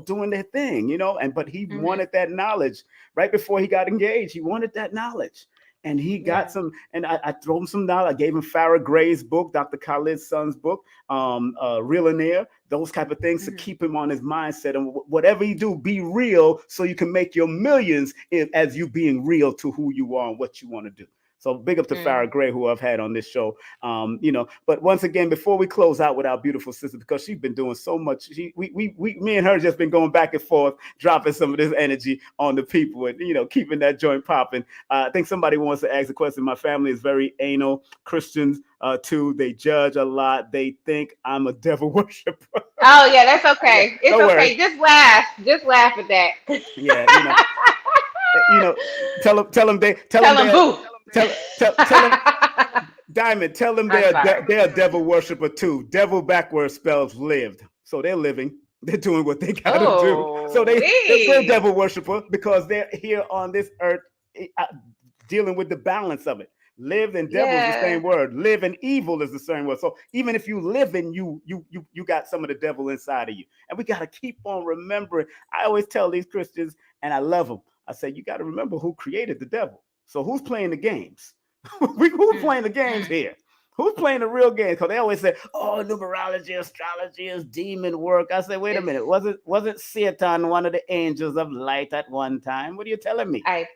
doing their thing, but he Hmm. wanted that knowledge right before he got engaged. He wanted that knowledge, and he got Yeah. some, and I throw him some dollars. I gave him Farrah Gray's book, Dr. Khalid's son's book, Realinaire, those type of things to Hmm. keep him on his mindset. And whatever you do, be real so you can make your millions as you being real to who you are and what you want to do. So big up to Mm. Farrah Gray, who I've had on this show. But once again, before we close out with our beautiful sister, because she's been doing so much, me and her just been going back and forth, dropping some of this energy on the people, and keeping that joint popping. I think somebody wants to ask a question. My family is very anal Christians too. They judge a lot. They think I'm a devil worshiper. Oh yeah, that's Yeah, okay. It's don't worry. okay. Just laugh. Just laugh at that. Yeah, you know, tell them Tell him boo. tell them Diamond, tell them I'm sorry. they're a devil worshiper too. Devil backwards spells lived, so they're living. They're doing what they got to do. So Oh, they're devil worshiper because they're here on this earth, uh, dealing with the balance of it. Live and devil is the yeah. same word. Live and evil is the same word. So even if you live in you got some of the devil inside of you, and we got to keep on remembering. I always tell these Christians, and I love them. I say you got to remember who created the devil. So who's playing the games? Who's Mm, playing the games mm. here? Who's playing the real game? Because they always say, "Oh, numerology, astrology is demon work." I say, "Wait a It's minute. Wasn't Satan one of the angels of light at one time? What are you telling me?" I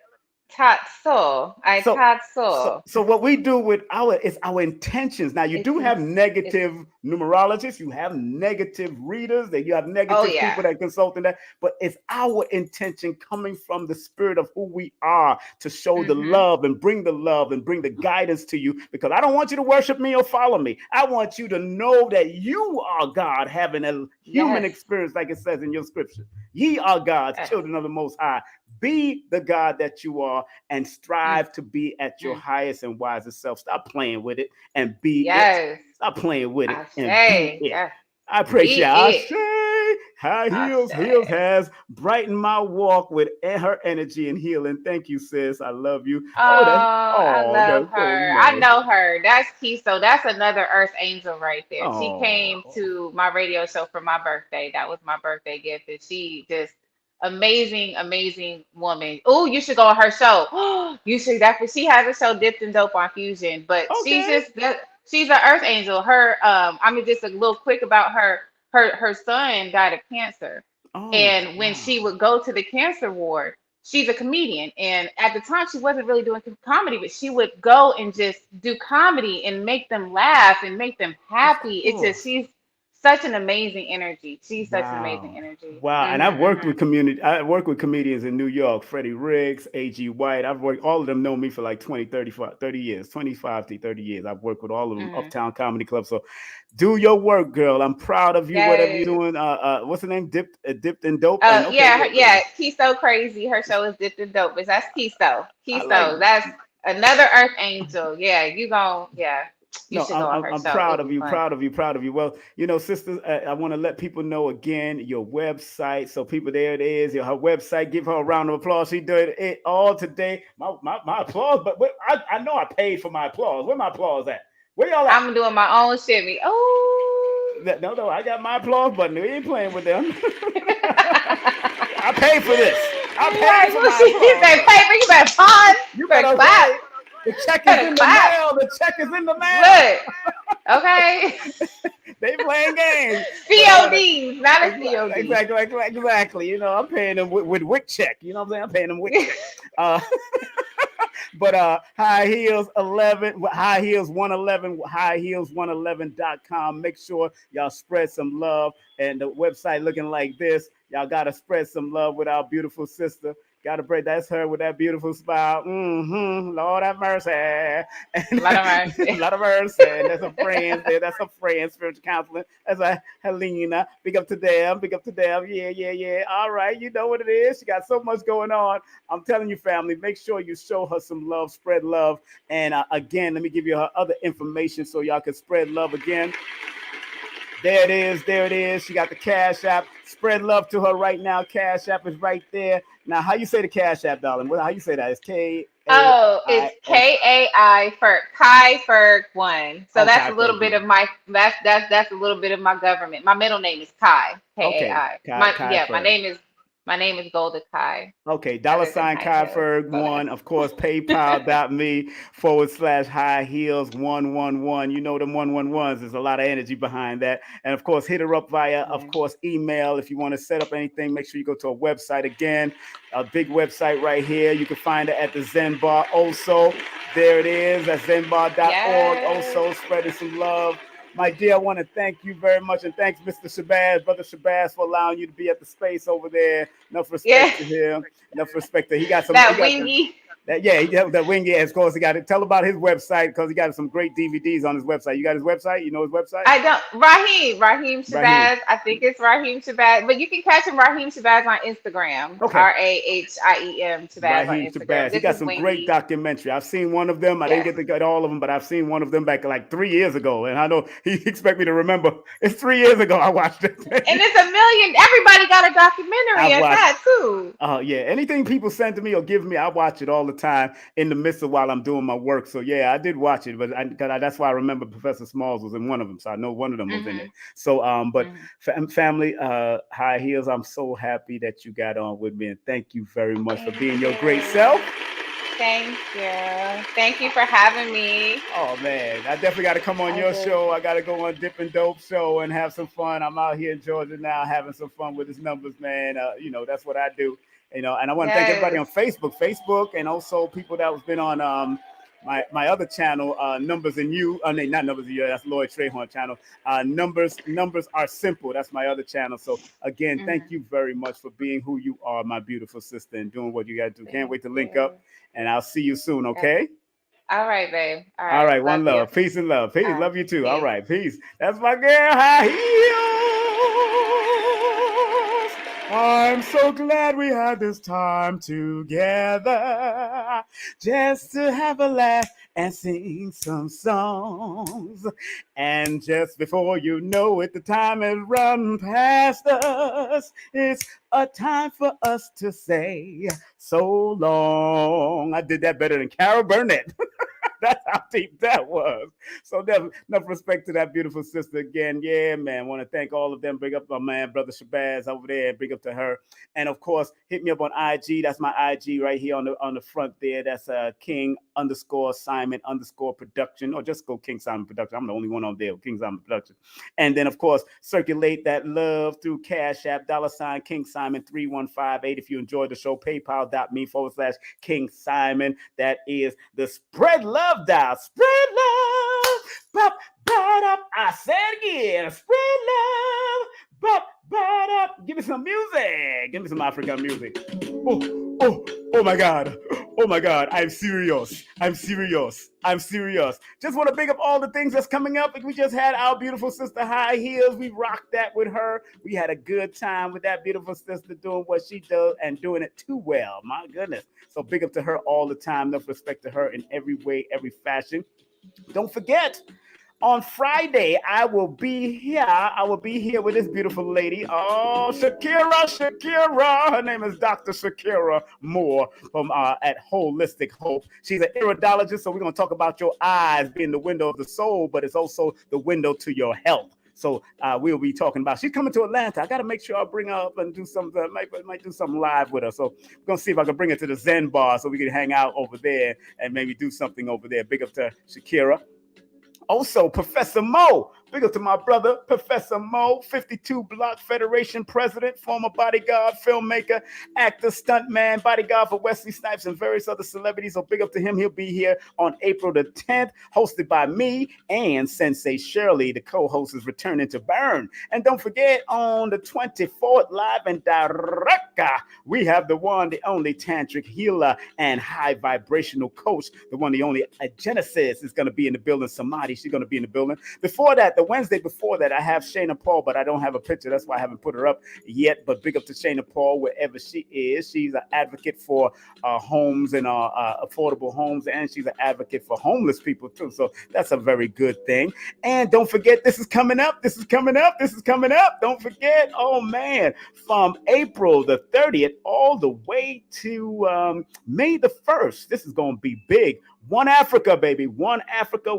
thought so. I So, thought so, so. so what we do with our intentions. Now, you It's do have it's negative numerologists, you have negative readers, that you have oh negative yeah. people that consult in that, but it's our intention coming from the spirit of who we are to show the Mm-hmm. love and bring the guidance to you. Because I don't want you to worship me or follow me. I want you to know that you are God having a human Yes. experience, like it says in your scripture. Ye are God's Yes. children of the Most High. Be the God that you are and Mm, strive to be at your mm. highest and wisest self. Stop playing with it and be it. Yes. Stop playing with it I and be say, it. yes. I Be appreciate it. I it. say high I heels. Heels say. has brightened my walk with her energy and healing. Thank you, sis. I love you. Oh, Oh, that. I Oh, love that's so her. I nice. know her. That's Kiso. That's another Earth Angel right there. She came Oh, to my radio show for my birthday. That was my birthday gift. And she just amazing, amazing woman. Oh, you should go on her show. You should definitely. She has a show, Dipped in Dope on Fusion. But she's okay. just she's an Earth Angel. Her I mean just a little quick about her. Her son died of cancer. Oh, And when wow. she would go to the cancer ward, she's a comedian, and at the time she wasn't really doing comedy, but she would go and just do comedy and make them laugh and make them Of happy. It's just course. she's such an amazing energy. She's such an amazing Wow. energy. Wow. And Hmm, hmm. I work with comedians in New York, Freddie Riggs, A.G. White. I've worked, all of them know me for like 20, 30 years, 25 to 30 years. I've worked with all of them, Hmm. Uptown Comedy Club. So do your work, girl. I'm proud of you, whatever you're Yes. doing. What's the name? Dipped in Dope. And okay, Yeah, good, good. yeah. Kiso crazy. Her show is Dipped in Dope, but that's Kiso. I like, Kiso. That's another Earth Angel. Yeah, you gon' yeah. You no, should go on her I'm show. proud It'll of be you, fun. proud of you, proud of you. Well, sisters, I want to let people know again your website. So, people, there it is, her website. Give her a round of applause. She did it all today. My applause, but I know I paid for my applause. Where my applause at? Where y'all at? I'm doing my own shimmy. Oh. No, I got my applause button. We ain't playing with them. I paid for this. I paid Right, for well, my she applause. said, So paper, you better pause, you you better better clap, say the check you is better in the clap. mail. The check is in the mail. Look, okay. They playing games, but CODs, not a COD. exactly. I'm paying them with Wick check. You know what I'm saying? I'm paying them Wick check. Uh, but high heels 11, high heels 111, highheels111.com. Make sure y'all spread some love, and the website looking like this. Y'all gotta spread some love with our beautiful sister. Gotta pray that's her with that beautiful smile. Lord have mercy. And Lot of a mercy. lot of mercy. And that's her friends there. That's her friend, spiritual counseling. That's a Helena. Big up to them. Big up to them. Yeah. All right. You know what it is. She got so much going on. I'm telling you, family, make sure you show her some love, spread love. And again, let me give you her other information so y'all can spread love again. There it is. There it is. She got the Cash App. Spread love to her right now. Cash App is right there. Now, how you say the Cash App, darling? How you say that? It's Oh, it's K-A-I-S. KAI for Kai Ferg one. So Oh, that's Kai a little Ferg bit one. of my that's a little bit of my government. My middle name is Kai. Okay. KAI. Kai My Kai yeah, my Ferg. name is My name is Golda Kai, Okay, dollar other than sign High Heels. Kyberg So that's one, of course, paypal.me/high heels 111. You know them 111s. There's a lot of energy behind that. And of course, hit her up via, of yeah. course, email. If you want to set up anything, make sure you go to a website again. A big website right here. You can find it at the Zen Bar also. There it is at zenbar.org. Yes. Also, spreading some love. My dear, I want to thank you very much. And thanks, Mr. Shabazz, Brother Shabazz, for allowing you to be at the space over there. Enough Yeah. respect to him. Enough respect to he got some. He That got wingy. that. Yeah, that wing. Yeah, of course. He got to tell about his website because he got some great DVDs on his website. You got his website? You know his website? I don't Raheem Raheem. Shabazz. I think it's Raheem Shabazz, but you can catch him Raheem Shabazz on Instagram. Okay. Rahiem Shabazz on Raheem Instagram. Shabazz. He This got is some great Wingy. documentary. I've seen one of them. I didn't Yes. get to get all of them, but I've seen one of them back like 3 years ago. And I know he expect me to remember. It's 3 years ago I watched it. And it's a million. Everybody got a documentary I've at watched. that too. Yeah, anything people send to me or give me, I watch it all the time in the midst of while I'm doing my work. So yeah, I did watch it, but that's why I remember Professor Smalls was in one of them, so I know one of them was in it. Hmm. So but Hmm. family, High Heels, I'm so happy that you got on with me, and thank you very much for Thank being your great self. you. Thank you. Thank you for having me. Oh man, I definitely got to come on I your really show. I got to go on Dip and Dope show and have some fun. I'm out here in Georgia now, having some fun with his numbers, man. That's what I do. And I want to thank everybody yes. on Facebook, and also people that was been on my other channel, Numbers and You. I mean, not Numbers and You. That's Lloyd Trahorn channel. Numbers are simple. That's my other channel. So again, thank Hmm. you very much for being who you are, my beautiful sister, and doing what you got to do. Can't Thank wait to link up, you. and I'll see you soon. Yes. Okay. All right, babe. All All right. right, one Love you. love. Peace and love. All Peace. right. Love you too. All Peace. right, peace. That's my girl, High Heels. I'm so glad we had this time together just to have a laugh and sing some songs. And just before you know it, the time has run past us. It's a time for us to say so long. I did that better than Carol Burnett. That's how deep that was. So enough respect to that beautiful sister again. Yeah, man. Want to thank all of them. Big up my man, brother Shabazz over there. Big up to her. And of course, hit me up on IG. That's my IG right here on the front there. That's King underscore Simon underscore production, or just go King Simon production. I'm the only one on there, King Simon production. And then of course, circulate that love through Cash App, $ King Simon 3158. If you enjoyed the show, paypal.me/King Simon. That is the spread love dial. Spread love. Bop, bop, up. I said again. Spread love. Bop, bop, up. Give me some music. Give me some African music. Oh my God. Oh my God. I'm serious. I'm serious. I'm serious. Just want to big up all the things that's coming up. We just had our beautiful sister High Heels. We rocked that with her. We had a good time with that beautiful sister doing what she does and doing it too well. My goodness. So big up to her all the time. Enough respect to her in every way, every fashion. Don't forget, on Friday, I will be here. I will be here with this beautiful lady. Oh, Shakira. Her name is Dr. Shakira Moore from at Holistic Hope. She's an iridologist, so we're going to talk about your eyes being the window of the soul, but it's also the window to your health. So we'll be talking about. She's coming to Atlanta. I got to make sure I bring her up and do something. Might do something live with her. So we're gonna see if I can bring her to the Zen Bar so we can hang out over there and maybe do something over there. Big up to Shakira. Also, Professor Mo. Big up to my brother, Professor Mo, 52 Block Federation president, former bodyguard, filmmaker, actor, stuntman, bodyguard for Wesley Snipes and various other celebrities. So big up to him. He'll be here on April the 10th, hosted by me and Sensei Shirley. The co-host is returning to Burn. And don't forget, on the 24th, live and direct, we have the one, the only tantric healer and high vibrational coach, the one, the only Genesis is going to be in the building. Samadhi, she's going to be in the building. Before that, the Wednesday before that, I have Shayna Paul, but I don't have a picture. That's why I haven't put her up yet. But big up to Shayna Paul, wherever she is. She's an advocate for homes and affordable homes, and she's an advocate for homeless people too. So that's a very good thing. And don't forget, this is coming up. This is coming up. This is coming up. Don't forget, oh man, from April the 30th all the way to May the 1st. This is going to be big. One Africa, baby. One Africa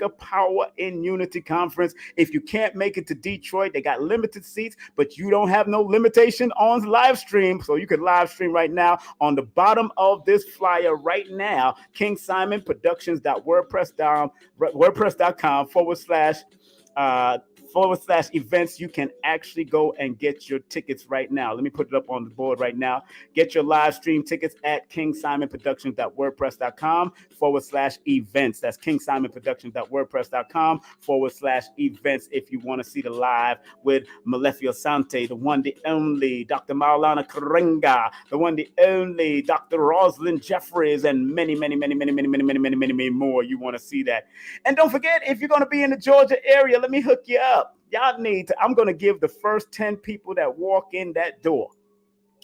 Power in Unity Conference. If you can't make it to Detroit, they got limited seats, but you don't have no limitation on live stream. So you can live stream right now on the bottom of this flyer right now, King Simon Productions.wordpress.com uh, /events. You can actually go and get your tickets right now. Let me put it up on the board right now. Get your live stream tickets at kingsimonproductions.wordpress.com /events. That's kingsimonproductions.wordpress.com /events. If you want to see the live with Malefio Sante, the one, the only Dr. Maulana Karenga, the one, the only Dr. Rosalind Jeffries, and many more. You want to see that. And don't forget, if you're going to be in the Georgia area, let me hook you up. Y'all need to, I'm going to give the first 10 people that walk in that door,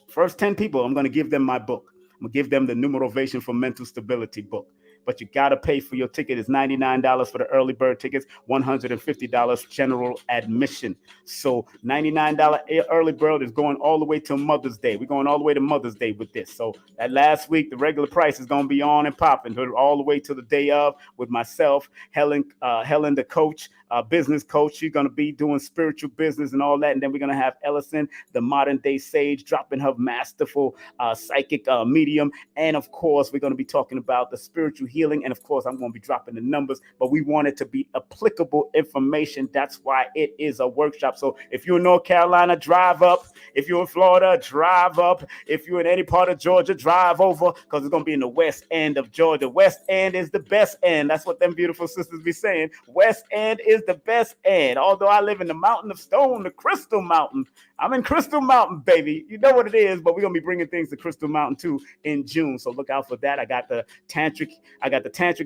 first 10 people, I'm going to give them my book. I'm going to give them the New Motivation for Mental Stability book. But you got to pay for your ticket. It's $99 for the early bird tickets, $150 general admission. So $99 early bird is going all the way to Mother's Day. We're going all the way to Mother's Day with this. So that last week, the regular price is going to be on and popping all the way to the day of with myself, Helen, the coach, business coach. She's going to be doing spiritual business and all that. And then we're going to have Ellison, the modern day sage, dropping her masterful psychic medium. And of course, we're going to be talking about the spiritual healing. And of course, I'm going to be dropping the numbers, but we want it to be applicable information. That's why it is a workshop. So if you're in North Carolina, drive up. If you're in Florida, drive up. If you're in any part of Georgia, drive over, because it's going to be in the west end of Georgia. West end is the best end. That's what them beautiful sisters be saying. West end is the best end. Although I live in the mountain of stone, the Crystal Mountain. I'm in Crystal Mountain, baby. You know what it is, but we're going to be bringing things to Crystal Mountain too in June. So look out for that. I got the tantric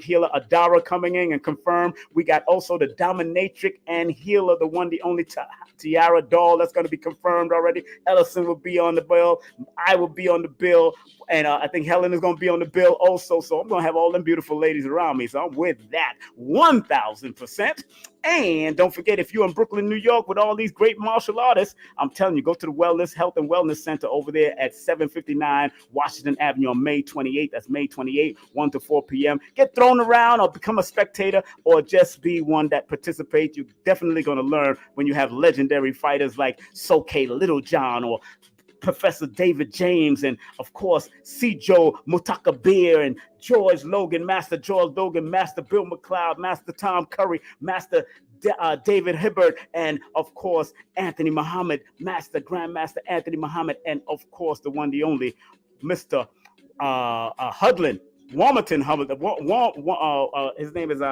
healer Adara coming in and confirmed. We got also the dominatrix and healer, the one, the only Tiara doll. That's going to be confirmed already. Ellison will be on the bill. I will be on the bill. And I think Helen is going to be on the bill also. So I'm going to have all them beautiful ladies around me. So I'm with that 1,000%. And don't forget, if you're in Brooklyn, New York, with all these great martial artists, I'm telling you, go to the Wellness, Health and Wellness Center over there at 759 Washington Avenue on May 28th. That's May 28th, 1 to 4 p.m. Get thrown around or become a spectator or just be one that participates. You're definitely going to learn when you have legendary fighters like Soke Littlejohn or Professor David James, and of course, Joe Mutakabir and George Logan, Master George Logan, Master Bill McLeod, Master Tom Curry, Master David Hibbert, and of course, Anthony Muhammad, Grandmaster Anthony Muhammad, and of course, the one, the only, Mr. Hudlin, Warmington Hudlin. His name is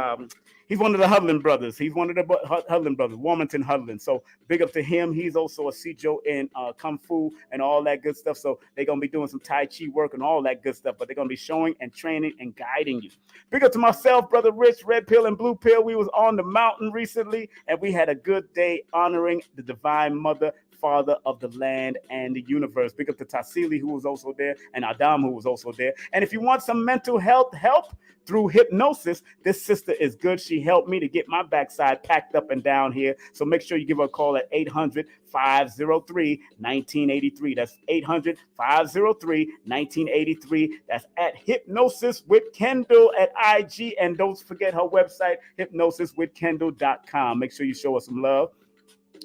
he's one of the Hudlin brothers. He's one of the Hudlin brothers, Warmington Hudlin. So big up to him. He's also a Sijo in Kung Fu and all that good stuff. So they're going to be doing some Tai Chi work and all that good stuff, but they're going to be showing and training and guiding you. Big up to myself, Brother Rich, Red Pill and Blue Pill. We was on the mountain recently, and we had a good day honoring the Divine Mother, Father of the land and the universe. Big up to Tassili, who was also there, and Adam, who was also there. And if you want some mental health help through hypnosis, this sister is good. She helped me to get my backside packed up and down here. So make sure you give her a call at 800-503-1983. That's 800-503-1983. That's at Hypnosis with Kendall at IG. And don't forget her website, hypnosiswithkendall.com. Make sure you show us some love.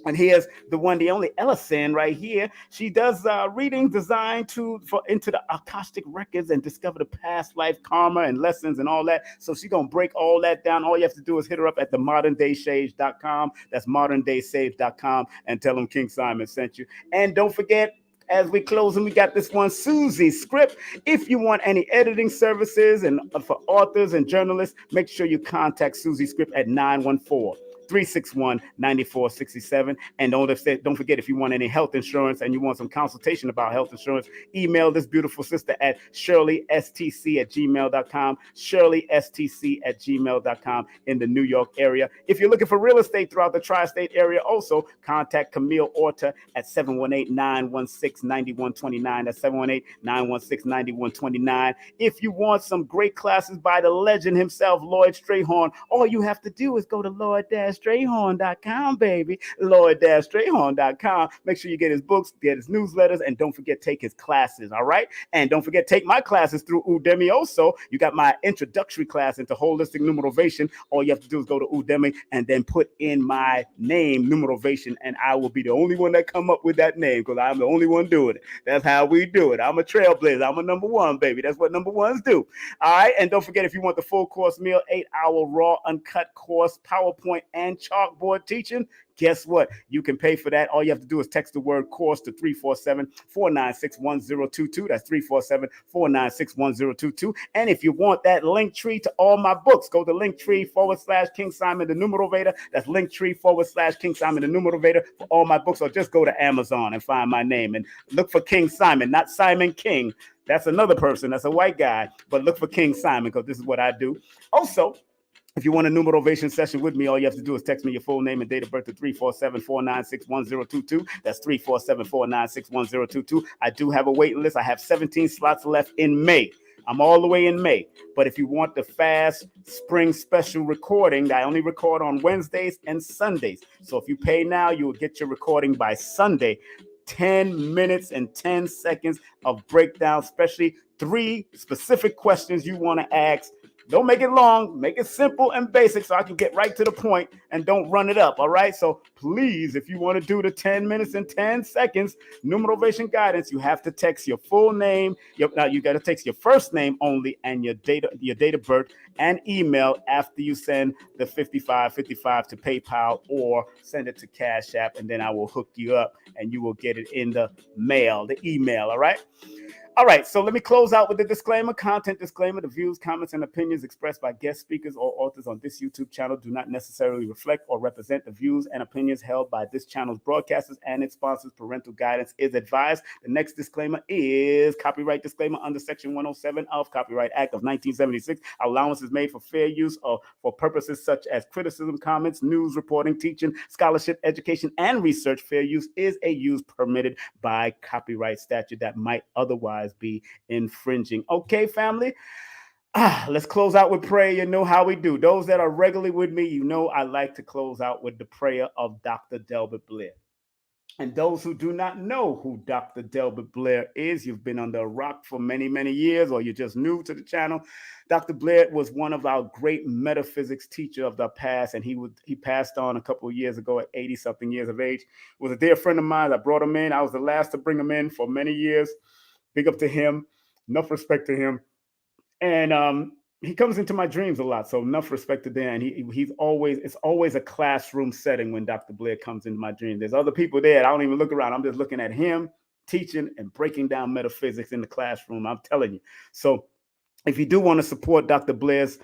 And here's the one, the only Ellison right here. She does readings designed into the Akashic records and discover the past life karma and lessons and all that. So she's going to break all that down. All you have to do is hit her up at the moderndaysage.com. That's moderndaysage.com, and tell them King Simon sent you. And don't forget, as we close, and we got this one, Susie Script. If you want any editing services and for authors and journalists, make sure you contact Susie Script at 914-361-9467. And don't forget, if you want any health insurance and you want some consultation about health insurance, email this beautiful sister at shirleystc@gmail.com, shirleystc@gmail.com in the New York area. If you're looking for real estate throughout the tri-state area, also contact Camille Orta at 718-916-9129. That's 718-916-9129. If you want some great classes by the legend himself, Lloyd Strayhorn, all you have to do is go to Lloyd-Strayhorn Strayhorn.com, baby. Lloyd-Strayhorn.com. Make sure you get his books, get his newsletters, and don't forget take his classes, all right? And don't forget take my classes through Udemy also. You got my introductory class into holistic numerovation. All you have to do is go to Udemy and then put in my name, numerovation, and I will be the only one that come up with that name because I'm the only one doing it. That's how we do it. I'm a trailblazer. I'm a number one, baby. That's what number ones do. All right. And don't forget, if you want the full course meal, 8-hour raw, uncut course, PowerPoint, and chalkboard teaching, guess what? You can pay for that. All you have to do is text the word course to 347-496-1022. That's 347-496-1022. And if you want that link tree to all my books, go to linktree/King Simon the Numerovator. That's linktree/King Simon the Numerovator for all my books. Or just go to Amazon and find my name and look for King Simon, not Simon King. That's another person. That's a white guy. But look for King Simon because this is what I do. Also, if you want a numerovation session with me, all you have to do is text me your full name and date of birth to 347-496-1022. That's 347-496-1022. I do have a waiting list. I have 17 slots left in May. I'm all the way in May. But if you want the fast spring special recording, I only record on Wednesdays and Sundays. So if you pay now, you will get your recording by Sunday. 10 minutes and 10 seconds of breakdown, especially 3 specific questions you want to ask. Don't make it long. Make it simple and basic so I can get right to the point and don't run it up, all right? So please, if you want to do the 10 minutes and 10 seconds numerovation guidance, you have to text your full name. Now you got to text your first name only and your date of birth and email after you send the 5555 to PayPal or send it to Cash App, and then I will hook you up and you will get it in the mail, the email, all right? All right, so let me close out with the disclaimer. Content disclaimer: the views, comments, and opinions expressed by guest speakers or authors on this YouTube channel do not necessarily reflect or represent the views and opinions held by this channel's broadcasters and its sponsors. Parental guidance is advised. The next disclaimer is copyright disclaimer under Section 107 of Copyright Act of 1976. Allowance is made for fair use or for purposes such as criticism, comments, news reporting, teaching, scholarship, education, and research. Fair use is a use permitted by copyright statute that might otherwise be infringing. Okay, family. Let's close out with prayer. You know how we do. Those that are regularly with me, you know I like to close out with the prayer of Dr. Delbert Blair. And those who do not know who Dr. Delbert Blair is, you've been under a rock for many, many years, or you're just new to the channel. Dr. Blair was one of our great metaphysics teachers of the past, and he passed on a couple of years ago at 80-something years of age. He was a dear friend of mine. I brought him in. I was the last to bring him in for many years. Big up to him. Enough respect to him. And he comes into my dreams a lot, so enough respect to Dan. It's always a classroom setting when Dr. Blair comes into my dream. There's other people there. I don't even look around. I'm just looking at him teaching and breaking down metaphysics in the classroom. I'm telling you. So if you do want to support Dr. Blair's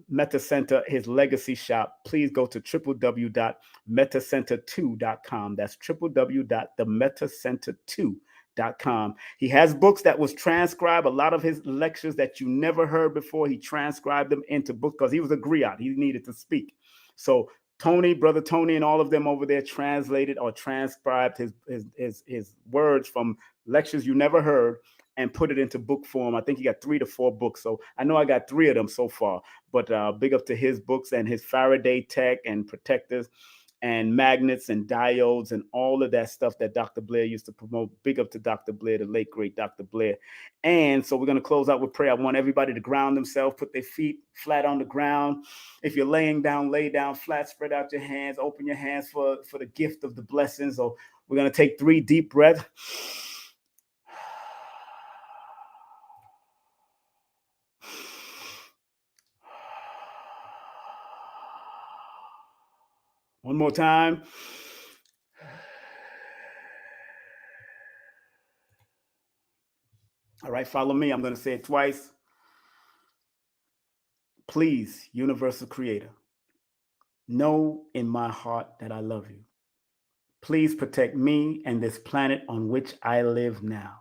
Meta Center, his legacy shop, please go to www.metacenter2.com. That's www.themetacenter2.com. He has books that was transcribed. A lot of his lectures that you never heard before, he transcribed them into books because he was a griot. He needed to speak. So Brother Tony, and all of them over there translated or transcribed his words from lectures you never heard and put it into book form. I think he got 3 to 4 books. So I know I got 3 of them so far. But big up to his books and his Faraday tech and protectors and magnets and diodes and all of that stuff that Dr. Blair used to promote. Big up to Dr. Blair, the late, great Dr. Blair. And so we're going to close out with prayer. I want everybody to ground themselves, put their feet flat on the ground. If you're laying down, lay down flat, spread out your hands, open your hands for the gift of the blessings. So we're going to take 3 deep breaths. One more time. All right, follow me. I'm going to say it twice. Please, Universal Creator, know in my heart that I love you. Please protect me and this planet on which I live now.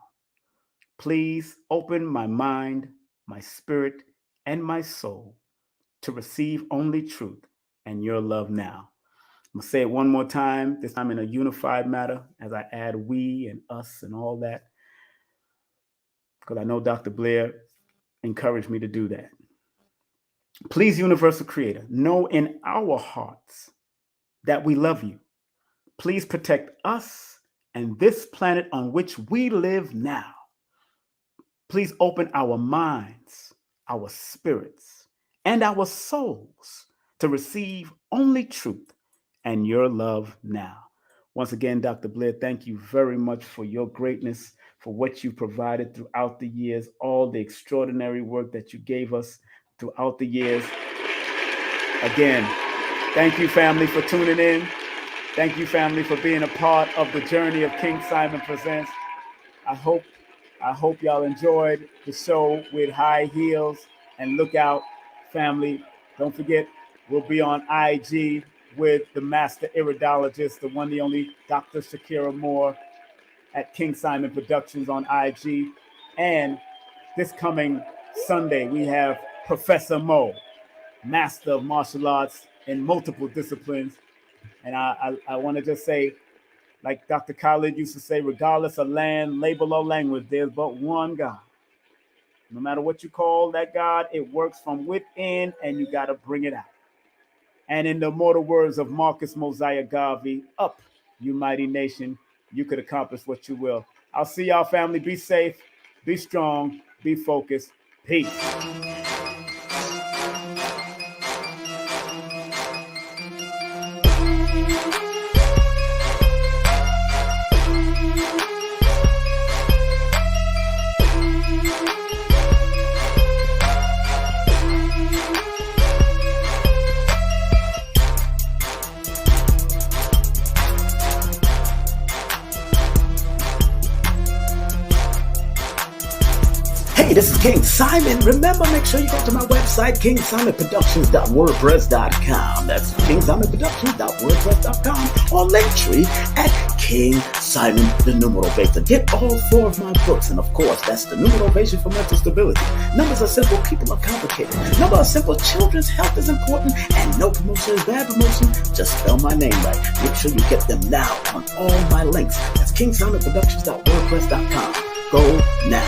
Please open my mind, my spirit, and my soul to receive only truth and your love now. I'm going to say it one more time, this time in a unified matter, as I add we and us and all that, because I know Dr. Blair encouraged me to do that. Please, Universal Creator, know in our hearts that we love you. Please protect us and this planet on which we live now. Please open our minds, our spirits, and our souls to receive only truth and your love now. Once again, Dr. Blair, thank you very much for your greatness, for what you provided throughout the years, all the extraordinary work that you gave us throughout the years. Again, thank you, family, for tuning in. Thank you, family, for being a part of the journey of King Simon Presents. I hope y'all enjoyed the show with high heels. And look out, family. Don't forget, we'll be on IG with the master iridologist, the one, the only Dr. Shakira Moore at King Simon Productions on IG. And this coming Sunday, we have Professor Mo, master of martial arts in multiple disciplines. And I want to just say, like Dr. Khalid used to say, regardless of land, label, or language, there's but one God. No matter what you call that God, it works from within, and you got to bring it out. And in the immortal words of Marcus Mosiah Garvey, up, you mighty nation, you could accomplish what you will. I'll see y'all, family. Be safe, be strong, be focused. Peace. Hey, this is King Simon. Remember, make sure you go to my website, kingsimonproductions.wordpress.com. That's kingsimonproductions.wordpress.com, or Linktree at King Simon the Numeral-Vation. Get all 4 of my books, and of course, that's the Numeral-Vation for mental stability. Numbers are simple, people are complicated. Numbers are simple, children's health is important, and no promotion is bad promotion. Just spell my name right. Make sure you get them now on all my links. That's kingsimonproductions.wordpress.com. Go now.